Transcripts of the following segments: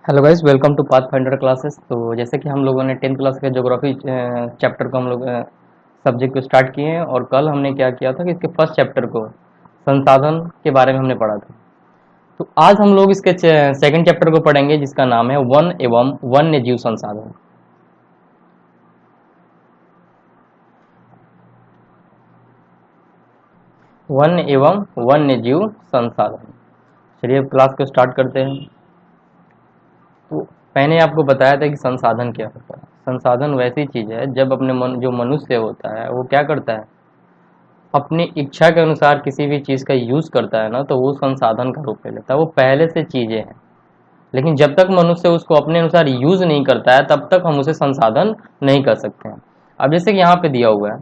Hello guys, welcome to Pathfinder classes. तो जैसे कि हम लोगों ने 10th क्लास के ज्योग्राफी चैप्टर को हम लोग सब्जेक्ट को स्टार्ट किए हैं, और कल हमने क्या किया था कि इसके फर्स्ट चैप्टर को संसाधन के बारे में हमने पढ़ा था। तो आज हम लोग इसके सेकंड चैप्टर को पढ़ेंगे, जिसका नाम है वन एवं वन्य जीव संसाधन। वन एवं वन्य जीव संसाधन। चलिए अब क्लास को स्टार्ट करते हैं। तो मैंने आपको बताया था कि संसाधन क्या होता है। संसाधन वैसी चीज है जब जो मनुष्य होता है वो क्या करता है, अपनी इच्छा के अनुसार किसी भी चीज का यूज करता है ना, तो वो संसाधन का रूप ले लेता है। वो पहले से चीजें हैं, लेकिन जब तक मनुष्य उसको अपने अनुसार यूज नहीं करता है तब तक हम उसे संसाधन नहीं कर सकते हैं। अब जैसे कि यहाँ पे दिया हुआ है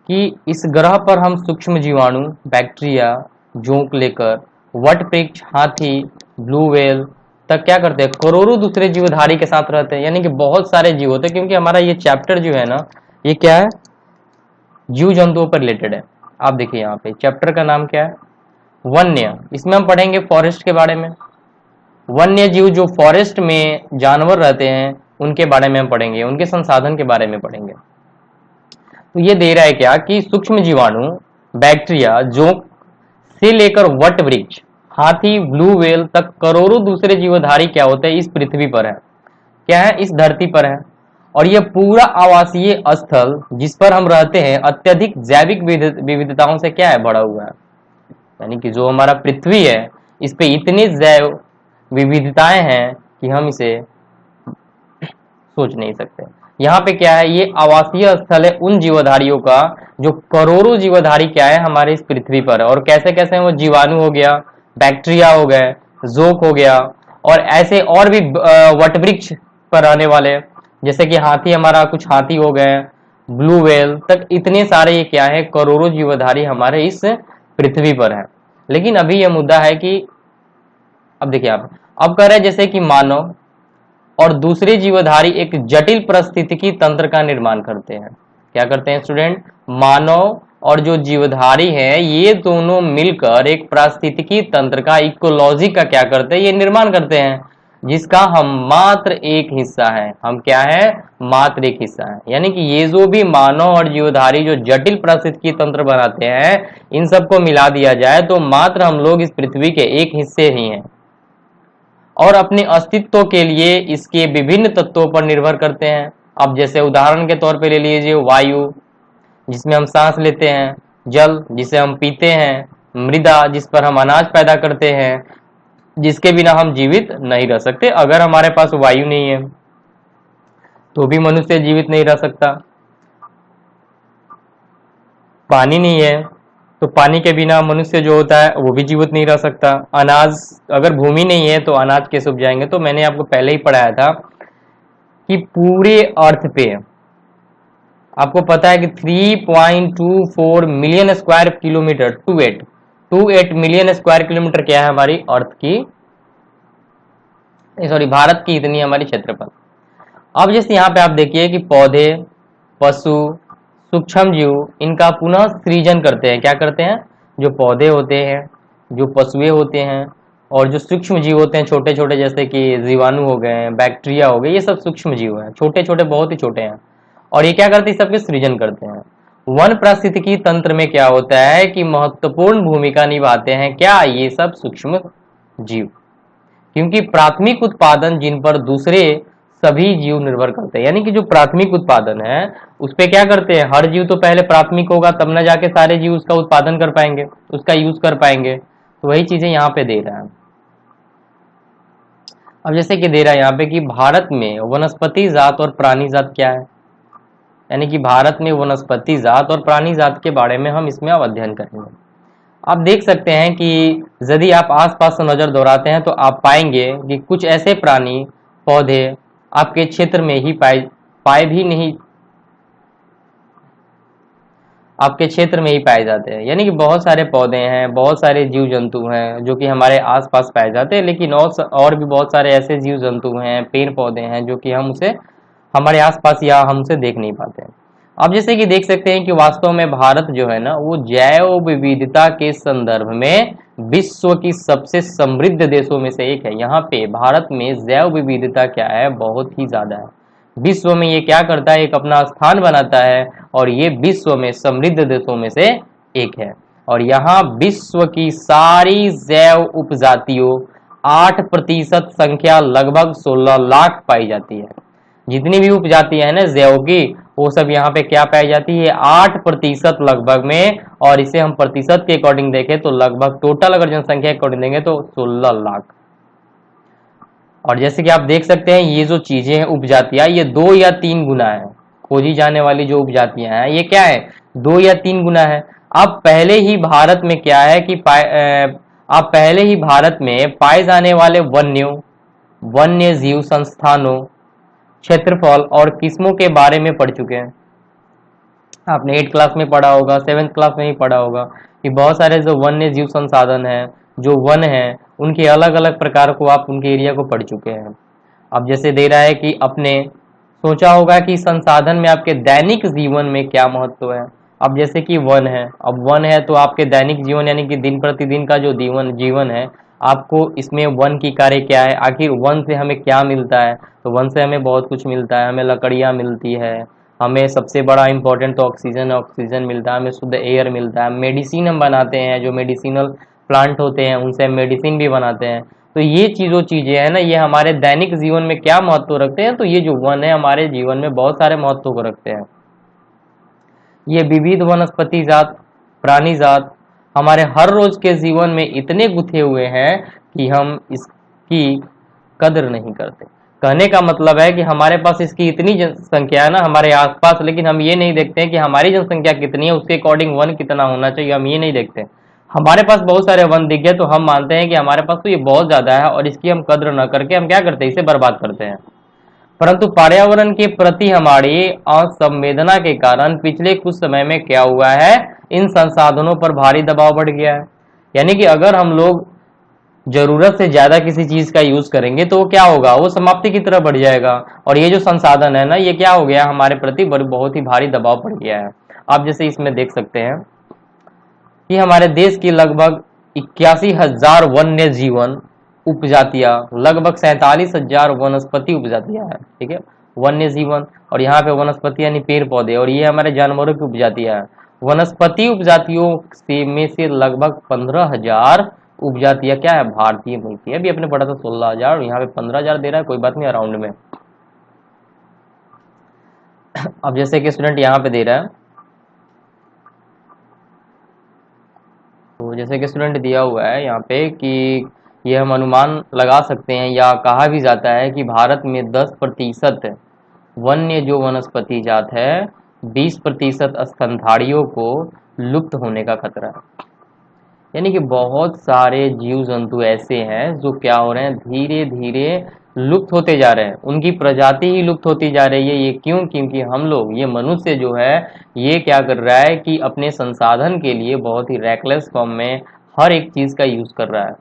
कि इस ग्रह पर हम सूक्ष्म जीवाणु, बैक्टीरिया, जोंक लेकर वटवृक्ष, हाथी, ब्लू व्हेल तक क्या करते हैं, करोड़ों दूसरे जीवधारी के साथ रहते हैं। यानी कि बहुत सारे जीव होते हैं, क्योंकि हमारा ये चैप्टर जो है ना, ये क्या है, जीव जंतुओं पर रिलेटेड है। आप देखिए यहाँ पे चैप्टर का नाम क्या है, वन्य। इसमें हम पढ़ेंगे फॉरेस्ट के बारे में। वन्य जीव जो फॉरेस्ट में जानवर रहते हैं उनके बारे में हम पढ़ेंगे, उनके संसाधन के बारे में पढ़ेंगे। तो ये दे रहा है क्या कि सूक्ष्म जीवाणु, बैक्टीरिया, जोंक से लेकर वट वृक्ष, हाथी, ब्लू व्हेल तक करोड़ों दूसरे जीवधारी क्या होते हैं, इस पृथ्वी पर है। क्या है, इस धरती पर है। और यह पूरा आवासीय स्थल जिस पर हम रहते हैं अत्यधिक जैविक विविधताओं से क्या है, भरा हुआ है। यानी कि जो हमारा पृथ्वी है, इस पे इतनी जैव विविधताएं हैं कि हम इसे सोच नहीं सकते। यहाँ पे क्या है, ये आवासीय स्थल है उन जीवधारियों का जो करोड़ों जीवधारी क्या है हमारे इस पृथ्वी पर है। और कैसे कैसे हैं वो, जीवाणु हो गया, बैक्टीरिया हो गए, जोक हो गया, और ऐसे और भी वटवृक्ष पर रहने वाले, जैसे कि हाथी, हमारा कुछ हाथी हो गए, ब्लू व्हेल तक, इतने सारे ये क्या है, करोड़ों जीवधारी हमारे इस पृथ्वी पर है। लेकिन अभी यह मुद्दा है कि अब देखिए आप, अब कह रहे हैं जैसे कि मानव और दूसरे जीवधारी एक जटिल पारिस्थितिकी तंत्र का निर्माण करते हैं। क्या करते हैं स्टूडेंट, मानव और जो जीवधारी हैं ये दोनों मिलकर एक पारिस्थितिकी तंत्र का, इकोलॉजी का क्या करते हैं, ये निर्माण करते हैं, जिसका हम मात्र एक हिस्सा है। हम क्या है, मात्र एक हिस्सा है। यानी कि ये जो भी मानव और जीवधारी जो जटिल पारिस्थितिकी तंत्र बनाते हैं, इन सबको मिला दिया जाए तो मात्र हम लोग इस पृथ्वी के एक हिस्से ही हैं, और अपने अस्तित्व के लिए इसके विभिन्न तत्वों पर निर्भर करते हैं। अब जैसे उदाहरण के तौर पे ले लीजिए वायु, जिसमें हम सांस लेते हैं, जल जिसे हम पीते हैं, मृदा जिस पर हम अनाज पैदा करते हैं, जिसके बिना हम जीवित नहीं रह सकते। अगर हमारे पास वायु नहीं है तो भी मनुष्य जीवित नहीं रह सकता। पानी नहीं है तो पानी के बिना मनुष्य जो होता है वो भी जीवित नहीं रह सकता। अनाज, अगर भूमि नहीं है तो अनाज कैसे उपजाएंगे। तो मैंने आपको पहले ही पढ़ाया था कि पूरे अर्थ पे आपको पता है कि 3.24 million square kilometre, 28 million square kilometre क्या है हमारी अर्थ की, सॉरी भारत की इतनी हमारी क्षेत्रफल। अब जैसे यहाँ पे आप देखिए कि पौधे, पशु, सूक्ष्म जीव इनका पुनः सृजन करते हैं। क्या करते हैं, जो पौधे होते हैं, जो पशुए होते हैं, और जो सूक्ष्म जीव होते हैं छोटे छोटे, जैसे कि जीवाणु हो गए, बैक्टीरिया हो गए, ये सब सूक्ष्म जीव हैं, छोटे छोटे, बहुत ही छोटे हैं। और ये क्या करते हैं, सबके सृजन करते हैं। वन पारिस्थितिकी तंत्र में क्या होता है कि महत्वपूर्ण भूमिका निभाते हैं क्या, ये सब सूक्ष्म जीव, क्योंकि प्राथमिक उत्पादन जिन पर दूसरे सभी जीव निर्भर करते हैं। यानी कि जो प्राथमिक उत्पादन है उस पे क्या करते हैं, हर जीव तो पहले प्राथमिक होगा, तब ना जाके सारे जीव उसका उत्पादन कर पाएंगे, उसका यूज कर पाएंगे। तो वही चीजें यहाँ पे दे रहा है। अब जैसे कि दे रहा है यहाँ पे कि भारत में वनस्पति जात और प्राणी जात क्या है। यानी कि भारत में वनस्पति जात और प्राणी जात के बारे में हम इसमें अब अध्ययन करेंगे। आप देख सकते हैं कि यदि आप आसपास से नजर दौड़ाते हैं तो आप पाएंगे कि कुछ ऐसे प्राणी, पौधे आपके क्षेत्र में ही पाए भी नहीं, आपके क्षेत्र में ही पाए जाते हैं। यानी कि बहुत सारे पौधे हैं, बहुत सारे जीव जंतु हैं जो कि हमारे आसपास पाए जाते हैं, लेकिन और भी बहुत सारे ऐसे जीव जंतु हैं, पेड़ पौधे हैं जो कि हम उसे हमारे आसपास या हम उसे देख नहीं पाते हैं। आप जैसे कि देख सकते हैं कि वास्तव में भारत जो है ना वो जैव विविधता के संदर्भ में विश्व की सबसे समृद्ध देशों में से एक है। यहाँ पे भारत में जैव विविधता क्या है, बहुत ही ज्यादा है। विश्व में ये क्या करता है, एक अपना स्थान बनाता है और ये विश्व में समृद्ध देशों में से एक है। और यहाँ विश्व की सारी जैव उपजातियों 8% संख्या लगभग 16 लाख पाई जाती है। जितनी भी उपजातियां हैं ना जैव की, वो सब यहाँ पे क्या पाई जाती है, 8% लगभग में। और इसे हम प्रतिशत के अकॉर्डिंग देखें तो लगभग टोटल अगर जनसंख्या के अकॉर्डिंग देंगे तो 16 लाख। और जैसे कि आप देख सकते हैं ये जो चीजें हैं उपजातियां, ये 2 या 3 गुना है। खोजी जाने वाली जो उपजातियां हैं ये क्या है, 2 या 3 गुना है। अब पहले ही भारत में क्या है कि आप पहले ही भारत में पाए जाने वाले वन्य जीव संस्थानों, क्षेत्रफल और किस्मों के बारे में पढ़ चुके हैं। आपने 8 क्लास में पढ़ा होगा, 7th क्लास में ही पढ़ा होगा कि बहुत सारे जो वन्य जीव संसाधन है, जो वन है, उनके अलग अलग प्रकार को आप उनके एरिया को पढ़ चुके हैं। अब जैसे दे रहा है कि अपने सोचा होगा कि संसाधन में आपके दैनिक जीवन में क्या महत्व है। अब जैसे कि वन है, अब वन है तो आपके दैनिक जीवन यानी कि दिन प्रतिदिन का जो जीवन है, आपको इसमें वन की कार्य क्या है, आखिर वन से हमें क्या मिलता है। तो वन से हमें बहुत कुछ मिलता है, हमें लकड़ियाँ मिलती है, हमें सबसे बड़ा इंपॉर्टेंट तो ऑक्सीजन मिलता है, हमें शुद्ध एयर मिलता है, मेडिसिन हम बनाते हैं, जो मेडिसिनल प्लांट होते हैं उनसे हम मेडिसिन भी बनाते हैं। तो ये चीजें है ना, ये हमारे दैनिक जीवन में क्या महत्व रखते हैं, तो ये जो वन है हमारे जीवन में बहुत सारे महत्व को रखते हैं। ये विविध वनस्पति जात, प्राणी जात हमारे हर रोज के जीवन में इतने गुथे हुए हैं कि हम इसकी कदर नहीं करते। कहने का मतलब है कि हमारे पास इसकी इतनी जनसंख्या है ना हमारे आसपास, लेकिन हम ये नहीं देखते हैं कि हमारी जनसंख्या कितनी है, उसके अकॉर्डिंग वन कितना होना चाहिए, हम ये नहीं देखते। हमारे पास बहुत सारे वन दिख गए तो हम मानते हैं कि हमारे पास तो ये बहुत ज्यादा है और इसकी हम कद्र न करके हम क्या करते हैं, इसे बर्बाद करते हैं। परंतु पर्यावरण के प्रति हमारी असंवेदना के कारण पिछले कुछ समय में क्या हुआ है, इन संसाधनों पर भारी दबाव बढ़ गया है। यानी कि अगर हम लोग जरूरत से ज्यादा किसी चीज का यूज करेंगे तो वो क्या होगा, वो समाप्ति की तरफ बढ़ जाएगा। और ये जो संसाधन है ना, ये क्या हो गया, हमारे प्रति बहुत ही भारी दबाव पड़ गया है। आप जैसे इसमें देख सकते हैं कि हमारे देश की लगभग 81,000 वन्य जीवन उपजातियां, लगभग 47,000 वनस्पति उपजातियां हैं। ठीक है, वन्य जीवन, और यहाँ पे वनस्पति यानी पेड़ पौधे, और ये हमारे जानवरों की उपजातियां हैं। वनस्पति उपजातियों में से लगभग 15,000 उपजातियां क्या है, भारतीय मिलती है। अभी अपने पढ़ा था 16,000, यहाँ पे 15,000 दे रहा है, कोई बात नहीं, अराउंड में। अब जैसे कि स्टूडेंट यहाँ पे दे रहा है, तो जैसे कि स्टूडेंट दिया हुआ है यहाँ पे कि ये हम अनुमान लगा सकते हैं या कहा भी जाता है कि भारत में 10% वन्य जो वनस्पति जात है, 20% स्तनधारियों को लुप्त होने का खतरा है। यानी कि बहुत सारे जीव जंतु ऐसे हैं जो क्या हो रहे हैं, धीरे धीरे लुप्त होते जा रहे हैं, उनकी प्रजाति ही लुप्त होती जा रही है। ये क्यों, क्योंकि हम लोग, ये मनुष्य जो है ये क्या कर रहा है कि अपने संसाधन के लिए बहुत ही रैकलेस फॉर्म में हर एक चीज का यूज कर रहा है।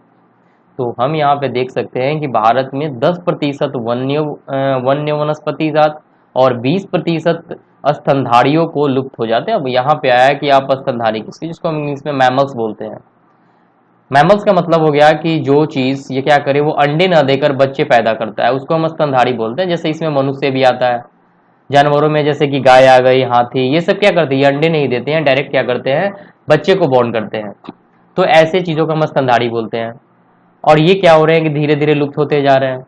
तो हम यहाँ पे देख सकते हैं कि भारत में 10% वन्य वनस्पति जात और 20% स्तनधारियों को लुप्त हो जाते हैं। अब यहाँ पे आया कि आप स्तनधारी किसकी, जिसको हम इंग्लिश में मैमल्स बोलते हैं। मैमल्स का मतलब हो गया कि जो चीज ये क्या करे, वो अंडे न देकर बच्चे पैदा करता है, उसको हम स्तनधारी बोलते हैं। जैसे इसमें मनुष्य भी आता है, जानवरों में जैसे कि गाय आ गई, हाथी, ये सब क्या करते हैं, ये अंडे नहीं देते हैं, डायरेक्ट क्या करते हैं, बच्चे को बॉर्न करते हैं। तो ऐसे चीजों को हम स्तनधारी बोलते हैं। और ये क्या हो रहे हैं कि धीरे धीरे लुप्त होते जा रहे हैं।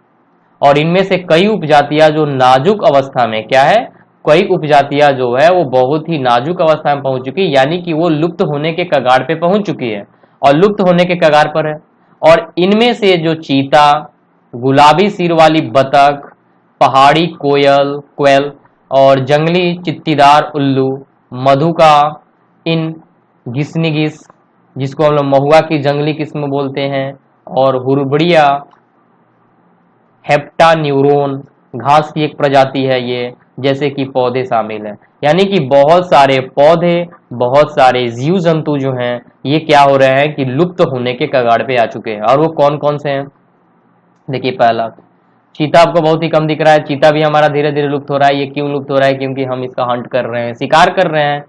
और इनमें से कई उपजातियां जो नाजुक अवस्था में क्या है, कई उपजातियां जो है वो बहुत ही नाजुक अवस्था में पहुंच चुकी है, यानी कि वो लुप्त होने के कगार पे पहुंच चुकी है और लुप्त होने के कगार पर है। और इनमें से जो चीता, गुलाबी सिर वाली बतख, पहाड़ी कोयल और जंगली चित्तीदार उल्लू, मधुका, इन घिसनीघिस जिसको हम लोग महुआ की जंगली किस्म बोलते हैं, और हुरबड़िया, हेप्टान्यूरोन घास की एक प्रजाति है ये, जैसे कि पौधे शामिल हैं। यानी कि बहुत सारे पौधे, बहुत सारे जीव जंतु जो हैं ये क्या हो रहे हैं कि लुप्त होने के कगार पे आ चुके हैं। और वो कौन कौन से हैं, देखिए पहला चीता आपको बहुत ही कम दिख रहा है, चीता भी हमारा धीरे धीरे लुप्त हो रहा है। ये क्यों लुप्त हो रहा है? क्योंकि हम इसका हंट कर रहे हैं, शिकार कर रहे हैं।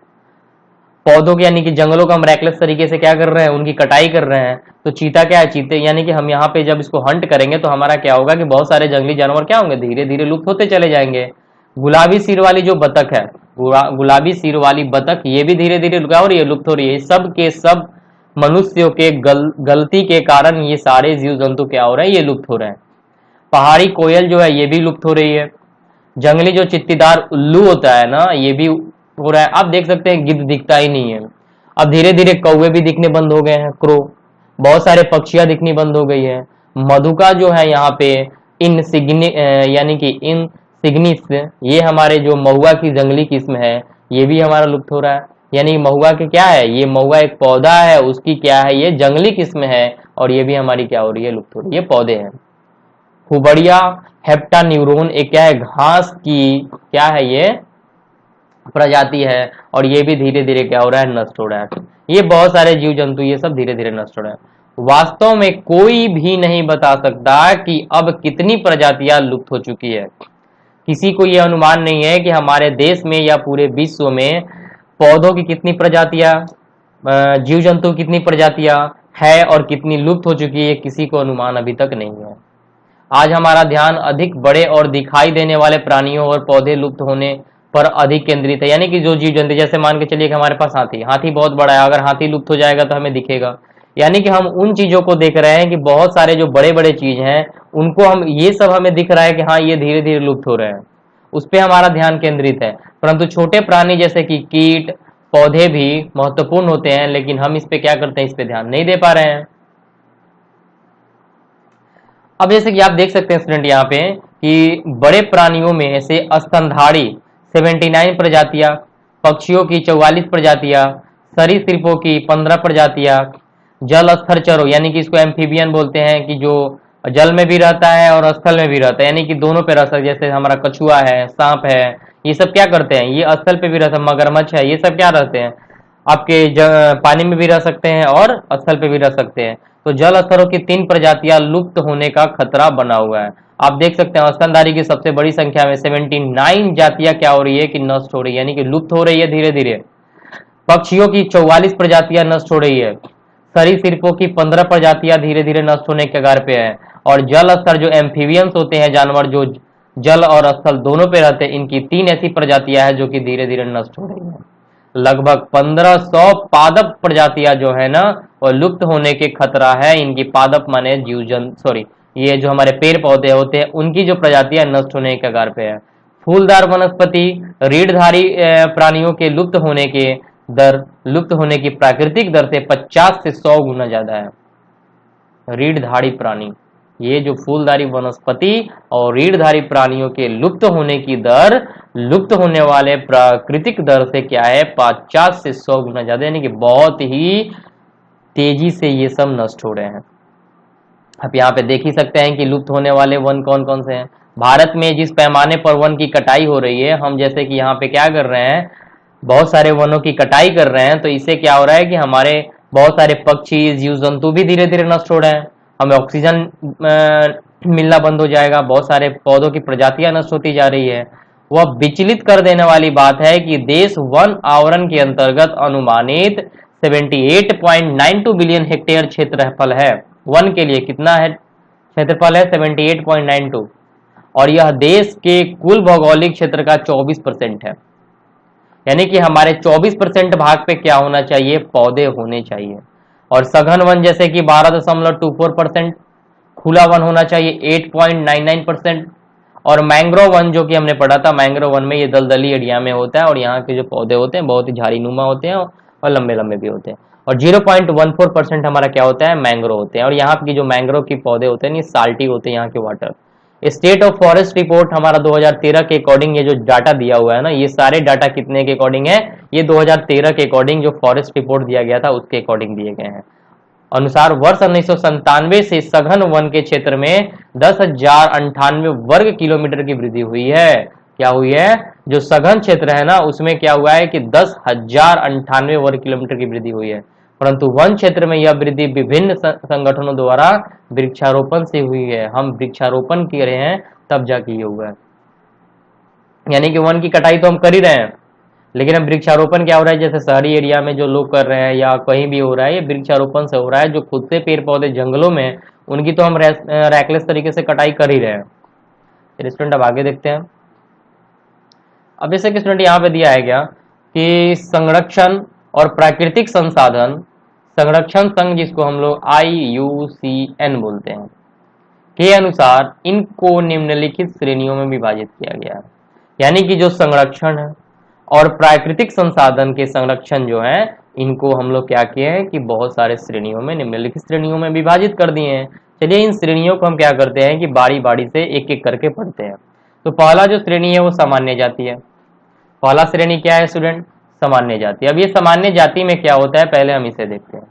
पौधों के यानी कि जंगलों का हम रैकलेस तरीके से क्या कर रहे हैं? उनकी कटाई कर रहे हैं। तो चीता क्या है? चीते यानी कि हम यहाँ पे जब इसको हंट करेंगे तो हमारा क्या होगा कि बहुत सारे जंगली जानवर क्या होंगे? धीरे धीरे लुप्त होते चले जाएंगे। गुलाबी सिर वाली जो बतख है, गुलाबी सिर वाली बतख, ये भी धीरे धीरे क्या हो रही है? लुप्त हो रही है। सब के सब मनुष्यों के गलती के कारण ये सारे जीव जंतु क्या हो रहे हैं? ये लुप्त हो रहे हैं। पहाड़ी कोयल जो है ये भी लुप्त हो रही है। जंगली जो चित्तीदार उल्लू होता है ना, ये भी हो रहा है। आप देख सकते हैं गिद्ध दिखता ही नहीं है। अब धीरे धीरे कौवे भी दिखने बंद हो गए हैं, क्रो, बहुत सारे पक्षियां दिखनी बंद हो गई है। मधुका जो है यहाँ पे इन सिग्नि यानी कि इन सिग्निस, ये हमारे जो महुआ की जंगली किस्म है, ये भी हमारा लुप्त हो रहा है। यानी महुआ के क्या है? ये महुआ एक पौधा है, उसकी क्या है? ये जंगली किस्म है और ये भी हमारी क्या हो रही है? लुप्त हो रही है। ये पौधे हैं। हुबड़िया हेप्टान्यूरोन एक क्या है? घास की क्या है? ये प्रजाति है और ये भी धीरे धीरे क्या हो रहा है? नष्ट हो रहा है। ये बहुत सारे जीव जंतु ये सब धीरे धीरे नष्ट हो रहे हैं। वास्तव में कोई भी नहीं बता सकता कि अब कितनी प्रजातियां लुप्त हो चुकी है। किसी को यह अनुमान नहीं है कि हमारे देश में या पूरे विश्व में पौधों की कितनी प्रजातियां, जीव जंतु कितनी प्रजातियां है और कितनी लुप्त हो चुकी है, किसी को अनुमान अभी तक नहीं है। आज हमारा ध्यान अधिक बड़े और दिखाई देने वाले प्राणियों और पौधे लुप्त होने पर अधिक केंद्रित है। यानी कि जो जीव जंतु, जैसे मान के चलिए कि हमारे पास हाथी, हाथी बहुत बड़ा है, अगर हाथी लुप्त हो जाएगा तो हमें दिखेगा। यानी कि हम उन चीजों को देख रहे हैं कि बहुत सारे जो बड़े बड़े चीज हैं उनको हम, ये सब हमें दिख रहा है कि हाँ ये धीरे धीरे लुप्त हो रहे हैं, उस पर हमारा ध्यान केंद्रित है। परंतु छोटे प्राणी जैसे कि कीट, पौधे भी महत्वपूर्ण होते हैं, लेकिन हम इस पे क्या करते हैं? इस पे ध्यान नहीं दे पा रहे हैं। अब जैसे कि आप देख सकते हैं स्टूडेंट यहाँ पे कि बड़े प्राणियों में से स्तनधारी 79 प्रजातियां, पक्षियों की 44 प्रजातियां, सरीसृपों की 15 प्रजातियां, जल स्थल चरों यानी कि इसको एम्फीबियन बोलते हैं कि जो जल में भी रहता है और स्थल में भी रहता है, यानी कि दोनों पे रह सकते, जैसे हमारा कछुआ है, सांप है, ये सब क्या करते हैं? ये स्थल पे भी रहता है। मगरमच्छ है, ये सब क्या रहते हैं? आपके पानी में भी रह सकते हैं और स्थल पे भी रह सकते हैं। तो जल स्तरों की 3 प्रजातियां लुप्त होने का खतरा बना हुआ है। आप देख सकते हैं स्तनधारी की सबसे बड़ी संख्या में 79 जातियां क्या हो रही है? कि नष्ट हो रही है, यानी कि लुप्त हो रही है धीरे धीरे। पक्षियों की 44 प्रजातियां नष्ट हो रही है। सरीसृपों की 15 प्रजातियां धीरे धीरे नष्ट होने के कगार पे है। और जल स्तर जो एम्फीबियंस होते हैं, जानवर जो जल और स्थल दोनों पे रहते हैं, इनकी 3 ऐसी प्रजातियां हैं जो कि धीरे धीरे नष्ट हो रही है। लगभग 1500 पादप प्रजातियां जो है ना, वो लुप्त होने के खतरा है। इनकी पादप माने जीव जंतु, सॉरी, ये जो हमारे पेड़ पौधे होते हैं उनकी जो प्रजातियां नष्ट होने के कगार पे है। फूलदार वनस्पति, रीढ़धारी प्राणियों के लुप्त होने के दर, लुप्त होने की प्राकृतिक दर से 50 से 100 गुना ज्यादा है। रीढ़धारी प्राणी, ये जो फूलधारी वनस्पति और रीढ़धारी प्राणियों के लुप्त होने की दर, लुप्त होने वाले प्राकृतिक दर से क्या है? 50 से 100 गुना ज्यादा, यानी कि बहुत ही तेजी से ये सब नष्ट हो रहे हैं। आप यहाँ पे देख ही सकते हैं कि लुप्त होने वाले वन कौन कौन से हैं। भारत में जिस पैमाने पर वन की कटाई हो रही है, हम जैसे कि यहाँ पे क्या कर रहे हैं? बहुत सारे वनों की कटाई कर रहे हैं, तो इससे क्या हो रहा है कि हमारे बहुत सारे पक्षी, जीव जंतु भी धीरे धीरे नष्ट हो रहे हैं। हमें ऑक्सीजन मिलना बंद हो जाएगा, बहुत सारे पौधों की प्रजातियां नष्ट होती जा रही है। वह विचलित कर देने वाली बात है कि देश वन आवरण के अंतर्गत अनुमानित 78.92 बिलियन हेक्टेयर क्षेत्रफल है। वन के लिए कितना है क्षेत्रफल है? 78.92, और यह देश के कुल भौगोलिक क्षेत्र का 24% है। यानी कि हमारे 24% भाग पे क्या होना चाहिए? पौधे होने चाहिए। और सघन वन जैसे कि 12.24%, खुला वन होना चाहिए 8.99%, और मैंग्रोव वन जो कि हमने पढ़ा था, मैंग्रोव वन में ये दलदली एरिया में होता है और यहाँ के जो पौधे होते हैं बहुत ही झाड़ीनुमा होते हैं और लंबे लंबे भी होते हैं। और 0.14% हमारा क्या होता है? मैंग्रोव होते हैं। और यहाँ की जो मैंग्रोव की पौधे होते हैं ये साल्टी होते हैं यहाँ के water. State of forest report हमारा 2013 के अकॉर्डिंग ये जो डाटा दिया हुआ है ना, ये सारे डाटा कितने के अकॉर्डिंग है? ये 2013 के अकॉर्डिंग जो फॉरेस्ट रिपोर्ट दिया गया था उसके अकॉर्डिंग दिए गए हैं। अनुसार वर्ष 1997 से सघन वन के क्षेत्र में 10,098 वर्ग किलोमीटर की वृद्धि हुई है। क्या हुई है? जो सघन क्षेत्र है ना उसमें क्या हुआ है कि 10,098 वर्ग किलोमीटर की वृद्धि हुई है। परंतु वन क्षेत्र में यह वृद्धि विभिन्न संगठनों द्वारा वृक्षारोपण से हुई है। हम वृक्षारोपण कर रहे हैं तब जाके ये हुआ है। यानी कि वन की कटाई तो हम कर ही रहे हैं, लेकिन अब वृक्षारोपण क्या हो रहा है, जैसे शहरी एरिया में जो लोग कर रहे हैं या कहीं भी हो रहा है, ये वृक्षारोपण से हो रहा है। जो खुद से पेड़ पौधे जंगलों में, उनकी तो हम रैकलेस तरीके से कटाई कर ही रहे हैं। फिर स्टूडेंट अब आगे देखते हैं। अब जैसे कि स्टूडेंट यहाँ पे दिया है क्या कि संरक्षण और प्राकृतिक संसाधन संरक्षण संघ, जिसको हम लोग IUCN बोलते हैं, के अनुसार इनको निम्नलिखित श्रेणियों में विभाजित किया गया है। यानी कि जो संरक्षण है और प्राकृतिक संसाधन के संरक्षण जो है, इनको हम लोग क्या किए हैं कि बहुत सारे श्रेणियों में, निम्नलिखित श्रेणियों में विभाजित कर दिए हैं। चलिए इन श्रेणियों को हम क्या करते हैं कि बारी बारी से एक एक करके पढ़ते हैं। तो पहला जो श्रेणी है वो सामान्य जाति है। पहला श्रेणी क्या है स्टूडेंट? सामान्य जाति। अब ये सामान्य जाति में क्या होता है, पहले हम इसे देखते हैं।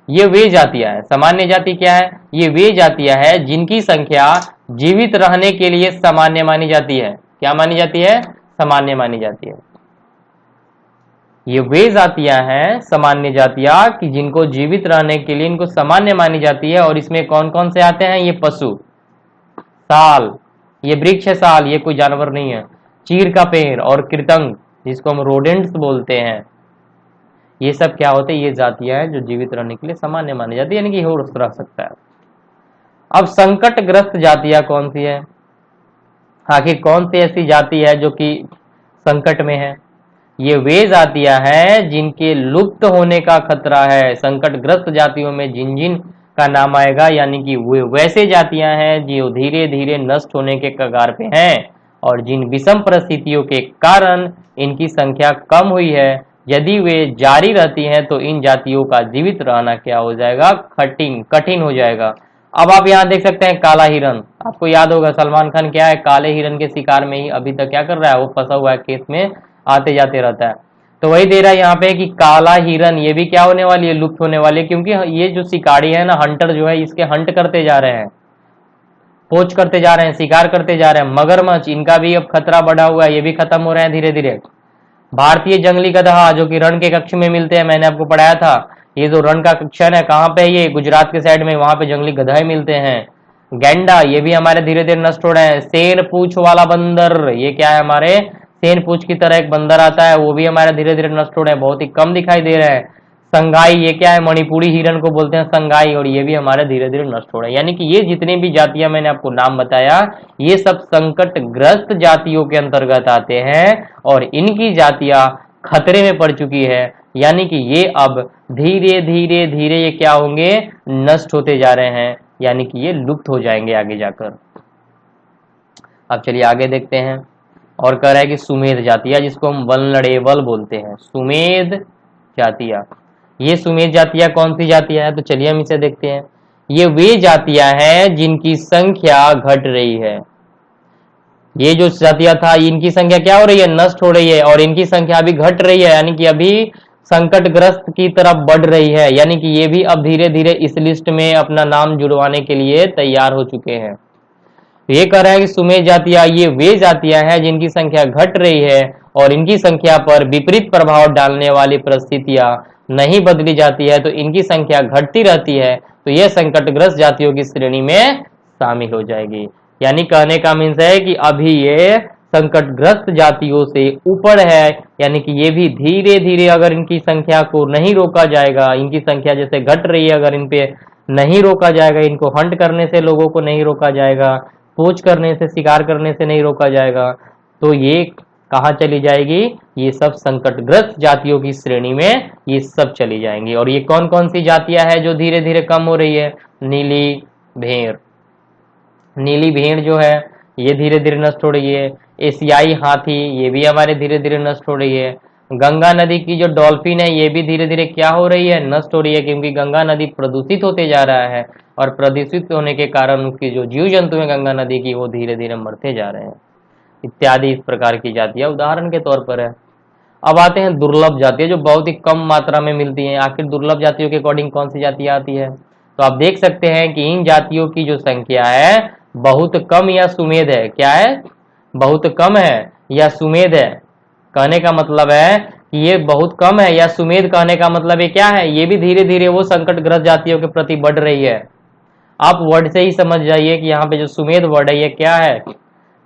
ये वे जातियां है, सामान्य जाति क्या है? ये वे जातियां है जिनकी संख्या जीवित रहने के लिए सामान्य मानी जाती है। क्या मानी जाती है? सामान्य मानी जाती है। ये वे जातियां हैं सामान्य जातियां कि जिनको जीवित रहने के लिए इनको सामान्य मानी जाती है। और इसमें कौन कौन से आते हैं? ये पशु, साल, ये वृक्ष है साल, ये कोई जानवर नहीं है, चीर का पेड़ और कृतंग जिसको हम रोडेंट्स बोलते हैं, ये सब क्या होते हैं? ये जातियां हैं जो जीवित रहने के लिए सामान्य मानी जाती है, यानी कि हो रह सकता है। अब संकटग्रस्त जातियां कौन सी है? आखिर कौन सी ऐसी जाति है जो कि संकट में है? ये वे जातियां हैं जिनके लुप्त होने का खतरा है। संकटग्रस्त जातियों में जिन जिन का नाम आएगा, यानी कि वे वैसे जातियां हैं जो धीरे धीरे नष्ट होने के कगार पे हैं और जिन विषम परिस्थितियों के कारण इनकी संख्या कम हुई है। यदि वे जारी रहती हैं तो इन जातियों का जीवित रहना क्या हो जाएगा? कठिन हो जाएगा। अब आप यहाँ देख सकते हैं काला हिरन, आपको याद होगा सलमान खान क्या है, काले हिरन के शिकार में ही अभी तक क्या कर रहा है, वो फंसा हुआ है खेत में, आते जाते रहता है। तो वही दे रहा है यहाँ पे कि काला हिरन ये भी क्या होने वाली है? लुप्त होने वाली है, क्योंकि ये जो शिकारी है ना, हंटर जो है, इसके हंट करते जा रहे हैं, पोच करते जा रहे हैं, शिकार करते जा रहे हैं। मगरमच्छ, इनका भी अब खतरा बढ़ा हुआ है, ये भी खत्म हो रहे हैं धीरे धीरे। भारतीय जंगली गधा जो कि रण के कक्ष में मिलते हैं, मैंने आपको पढ़ाया था, ये जो रण का कक्षण है कहाँ पे? ये गुजरात के साइड में, वहां पे जंगली गधाए मिलते हैं। गैंडा, ये भी हमारे धीरे धीरे नष्ट हो रहे हैं। शेर पूछ वाला बंदर, ये क्या है हमारे शेर पूछ की तरह एक बंदर आता है, वो भी हमारे धीरे धीरे नष्ट हो रहे हैं, बहुत ही कम दिखाई दे रहे हैं। संगाई, ये क्या है? मणिपुरी हिरन को बोलते हैं संगाई, और ये भी हमारे धीरे धीरे नष्ट हो रहे हैं। यानी कि ये जितनी भी जातियां मैंने आपको नाम बताया, ये सब संकटग्रस्त जातियों के अंतर्गत आते हैं और इनकी जातियां खतरे में पड़ चुकी है। यानी कि ये अब धीरे धीरे धीरे ये क्या होंगे? नष्ट होते जा रहे हैं, यानी कि ये लुप्त हो जाएंगे आगे जाकर। अब चलिए आगे देखते हैं। और कह रहा है कि सुमेध जातियां, जिसको हम वल्नरेबल बोलते हैं, सुमेध जातियां। ये सुमेध जातियां कौन सी जातियां है? तो चलिए हम इसे देखते हैं। ये वे जातियां हैं जिनकी संख्या घट रही है। ये जो जातियां था, इनकी संख्या क्या हो रही है? नष्ट हो रही है, और इनकी संख्या अभी घट रही है, यानी कि अभी संकटग्रस्त की तरफ बढ़ रही है। यानी कि ये भी अब धीरे धीरे इस लिस्ट में अपना नाम जुड़वाने के लिए तैयार हो चुके हैं। ये कह रहा है कि सुमेध जातियां ये वे जातियां हैं जिनकी संख्या घट रही है और इनकी संख्या पर विपरीत प्रभाव डालने वाली परिस्थितियां नहीं बदली जाती है, तो इनकी संख्या घटती रहती है, तो यह संकटग्रस्त जातियों की श्रेणी में शामिल हो जाएगी। यानी कहने का मीन्स है कि अभी ये संकटग्रस्त जातियों से ऊपर है, यानी कि ये भी धीरे धीरे अगर इनकी संख्या को नहीं रोका जाएगा, इनकी संख्या जैसे घट रही है, अगर इन पे नहीं रोका जाएगा, इनको हंट करने से लोगों को नहीं रोका जाएगा, पोच करने से, शिकार करने से नहीं रोका जाएगा, तो ये कहाँ चली जाएगी? ये सब संकटग्रस्त जातियों की श्रेणी में ये सब चली जाएंगी। और ये कौन कौन सी जातियां हैं जो धीरे धीरे कम हो रही है? नीली भेड़, नीली भेड़ जो है ये धीरे धीरे नष्ट हो रही है। एशियाई हाथी, ये भी हमारे धीरे धीरे नष्ट हो रही है। गंगा नदी की जो डॉल्फिन है, ये भी धीरे धीरे क्या हो रही है? नष्ट हो रही है, क्योंकि गंगा नदी प्रदूषित होते जा रहा है और प्रदूषित होने के कारण उसकी जो जीव जंतु है गंगा नदी की, वो धीरे धीरे मरते जा रहे हैं। इत्यादि इस प्रकार की जातियां उदाहरण के तौर पर है। अब आते हैं दुर्लभ जातियां, जो बहुत ही कम मात्रा में मिलती हैं। आखिर दुर्लभ जातियों के अकॉर्डिंग कौन सी जातियां आती है? तो आप देख सकते हैं कि इन जातियों की जो संख्या है बहुत कम या सुमेध है। क्या है? बहुत कम है या सुमेध है। कहने का मतलब है कि ये बहुत कम है, या सुमेध कहने का मतलब ये क्या है, ये भी धीरे धीरे वो संकटग्रस्त जातियों के प्रति बढ़ रही है। आप वर्ड से ही समझ जाइए कि यहाँ पे जो सुमेध वर्ड है ये क्या है,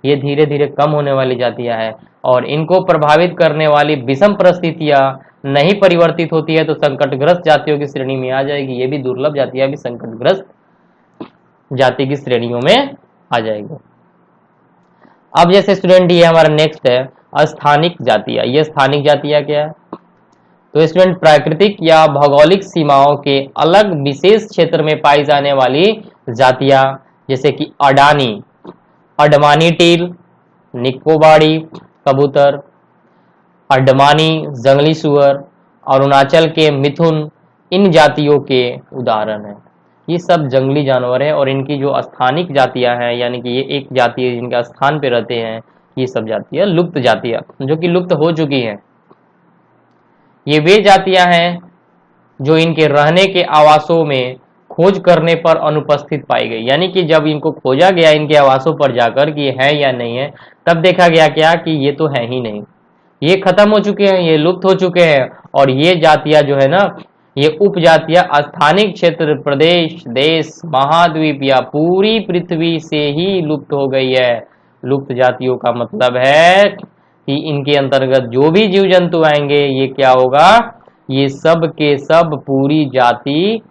ये धीरे धीरे कम होने वाली जातियां हैं, और इनको प्रभावित करने वाली विषम परिस्थितियां नहीं परिवर्तित होती है तो संकटग्रस्त जातियों की श्रेणी में आ जाएगी। ये भी दुर्लभ जातियां भी संकटग्रस्त जाति की श्रेणियों में आ जाएगी। अब जैसे स्टूडेंट ये हमारा नेक्स्ट है अस्थानिक जातियां। ये स्थानिक जातियां क्या है, तो स्टूडेंट प्राकृतिक या भौगोलिक सीमाओं के अलग विशेष क्षेत्र में पाई जाने वाली जातियां, जैसे कि अडानी, अडमानी टील, निकोबारी कबूतर, अडमानी जंगली सुअर, अरुणाचल के मिथुन, इन जातियों के उदाहरण हैं। ये सब जंगली जानवर हैं और इनकी जो स्थानिक जातियां हैं, यानी कि ये एक जाति है जिनका स्थान पे रहते हैं, ये सब जातियां लुप्त जातियां जो कि लुप्त हो चुकी हैं। ये वे जातियां हैं जो इनके रहने के आवासों में खोज करने पर अनुपस्थित पाई गई, यानी कि जब इनको खोजा गया इनके आवासों पर जाकर कि ये है या नहीं है, तब देखा गया क्या कि ये तो है ही नहीं, ये खत्म हो चुके हैं, ये लुप्त हो चुके हैं। और ये जातियां जो है ना, ये उपजातियां स्थानिक क्षेत्र, प्रदेश, देश, महाद्वीप या पूरी पृथ्वी से ही लुप्त हो गई है। लुप्त जातियों का मतलब है कि इनके अंतर्गत जो भी जीव जंतु आएंगे ये क्या होगा, ये सब के सब पूरी जाति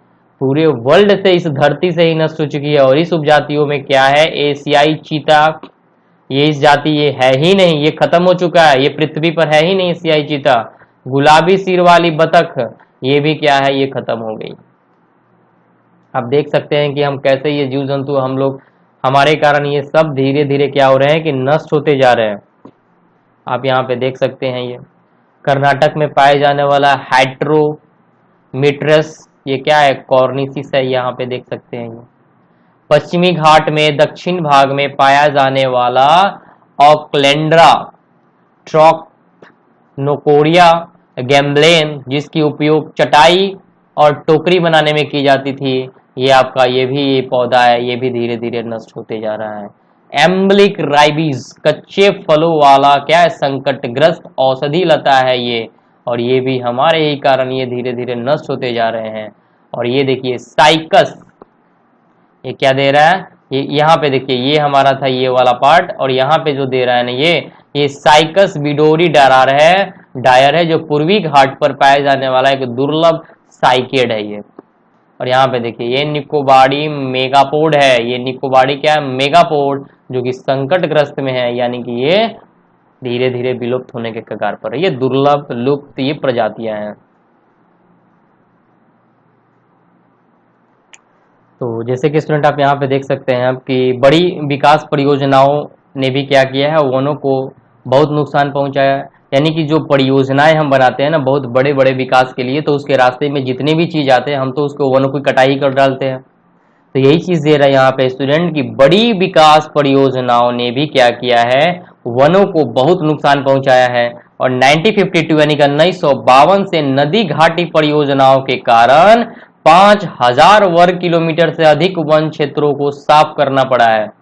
पूरे वर्ल्ड से, इस धरती से ही नष्ट हो चुकी है। और इस उपजातियों में क्या है, एशियाई चीता, ये इस जाति ये है ही नहीं, ये खत्म हो चुका है, ये पृथ्वी पर है ही नहीं एशियाई चीता। गुलाबी सिर वाली बतख, ये भी क्या है, ये खत्म हो गई। आप देख सकते हैं कि हम कैसे ये जीव जंतु हम लोग, हमारे कारण ये सब धीरे धीरे क्या हो रहे हैं कि नष्ट होते जा रहे हैं। आप यहाँ पे देख सकते हैं ये कर्नाटक में पाए जाने वाला हाइड्रोमीट्रस, ये क्या है, कॉर्निसिस है, यहाँ पे देख सकते हैं ये। पश्चिमी घाट में दक्षिण भाग में पाया जाने वाला ऑकलैंड्रा ट्रॉक्नोकोरिया गैम्बलेन, जिसकी उपयोग चटाई और टोकरी बनाने में की जाती थी, ये आपका ये भी पौधा है, ये भी धीरे धीरे नष्ट होते जा रहा है। एम्बलिक राइबिस, कच्चे फलों वाला क्या है, संकटग्रस्त औषधि लता है ये, और ये भी हमारे ही कारण ये धीरे धीरे नष्ट होते जा रहे हैं। और ये देखिए साइकस, ये क्या दे रहा है, ये यहाँ पे देखिए, ये हमारा था ये वाला पार्ट, और यहाँ पे जो दे रहा है ना ये साइकस बिडोरी डायर है, जो पूर्वी घाट पर पाए जाने वाला एक दुर्लभ साइकेड है ये। और यहाँ पे देखिए ये निकोबारी मेगापोड है, ये निकोबारी क्या है, मेगापोड, जो कि संकटग्रस्त में है, यानी कि ये धीरे धीरे विलुप्त होने के कगार पर है। ये दुर्लभ लुप्त ये प्रजातियां हैं। तो जैसे कि स्टूडेंट आप यहाँ पे देख सकते हैं कि बड़ी विकास परियोजनाओं ने भी क्या किया है, वनों को बहुत नुकसान पहुंचाया है। यानी कि जो परियोजनाएं हम बनाते हैं ना बहुत बड़े बड़े विकास के लिए, तो उसके रास्ते में जितने भी चीज आते हैं हम तो उसको वनों की कटाई कर डालते हैं। तो यही चीज दे रहा है यहाँ पे स्टूडेंट की बड़ी विकास परियोजनाओं ने भी क्या किया है, वनों को बहुत नुकसान पहुंचाया है। और 1952 यानी कि 1952 से नदी घाटी परियोजनाओं के कारण 5000 वर्ग किलोमीटर से अधिक वन क्षेत्रों को साफ करना पड़ा है।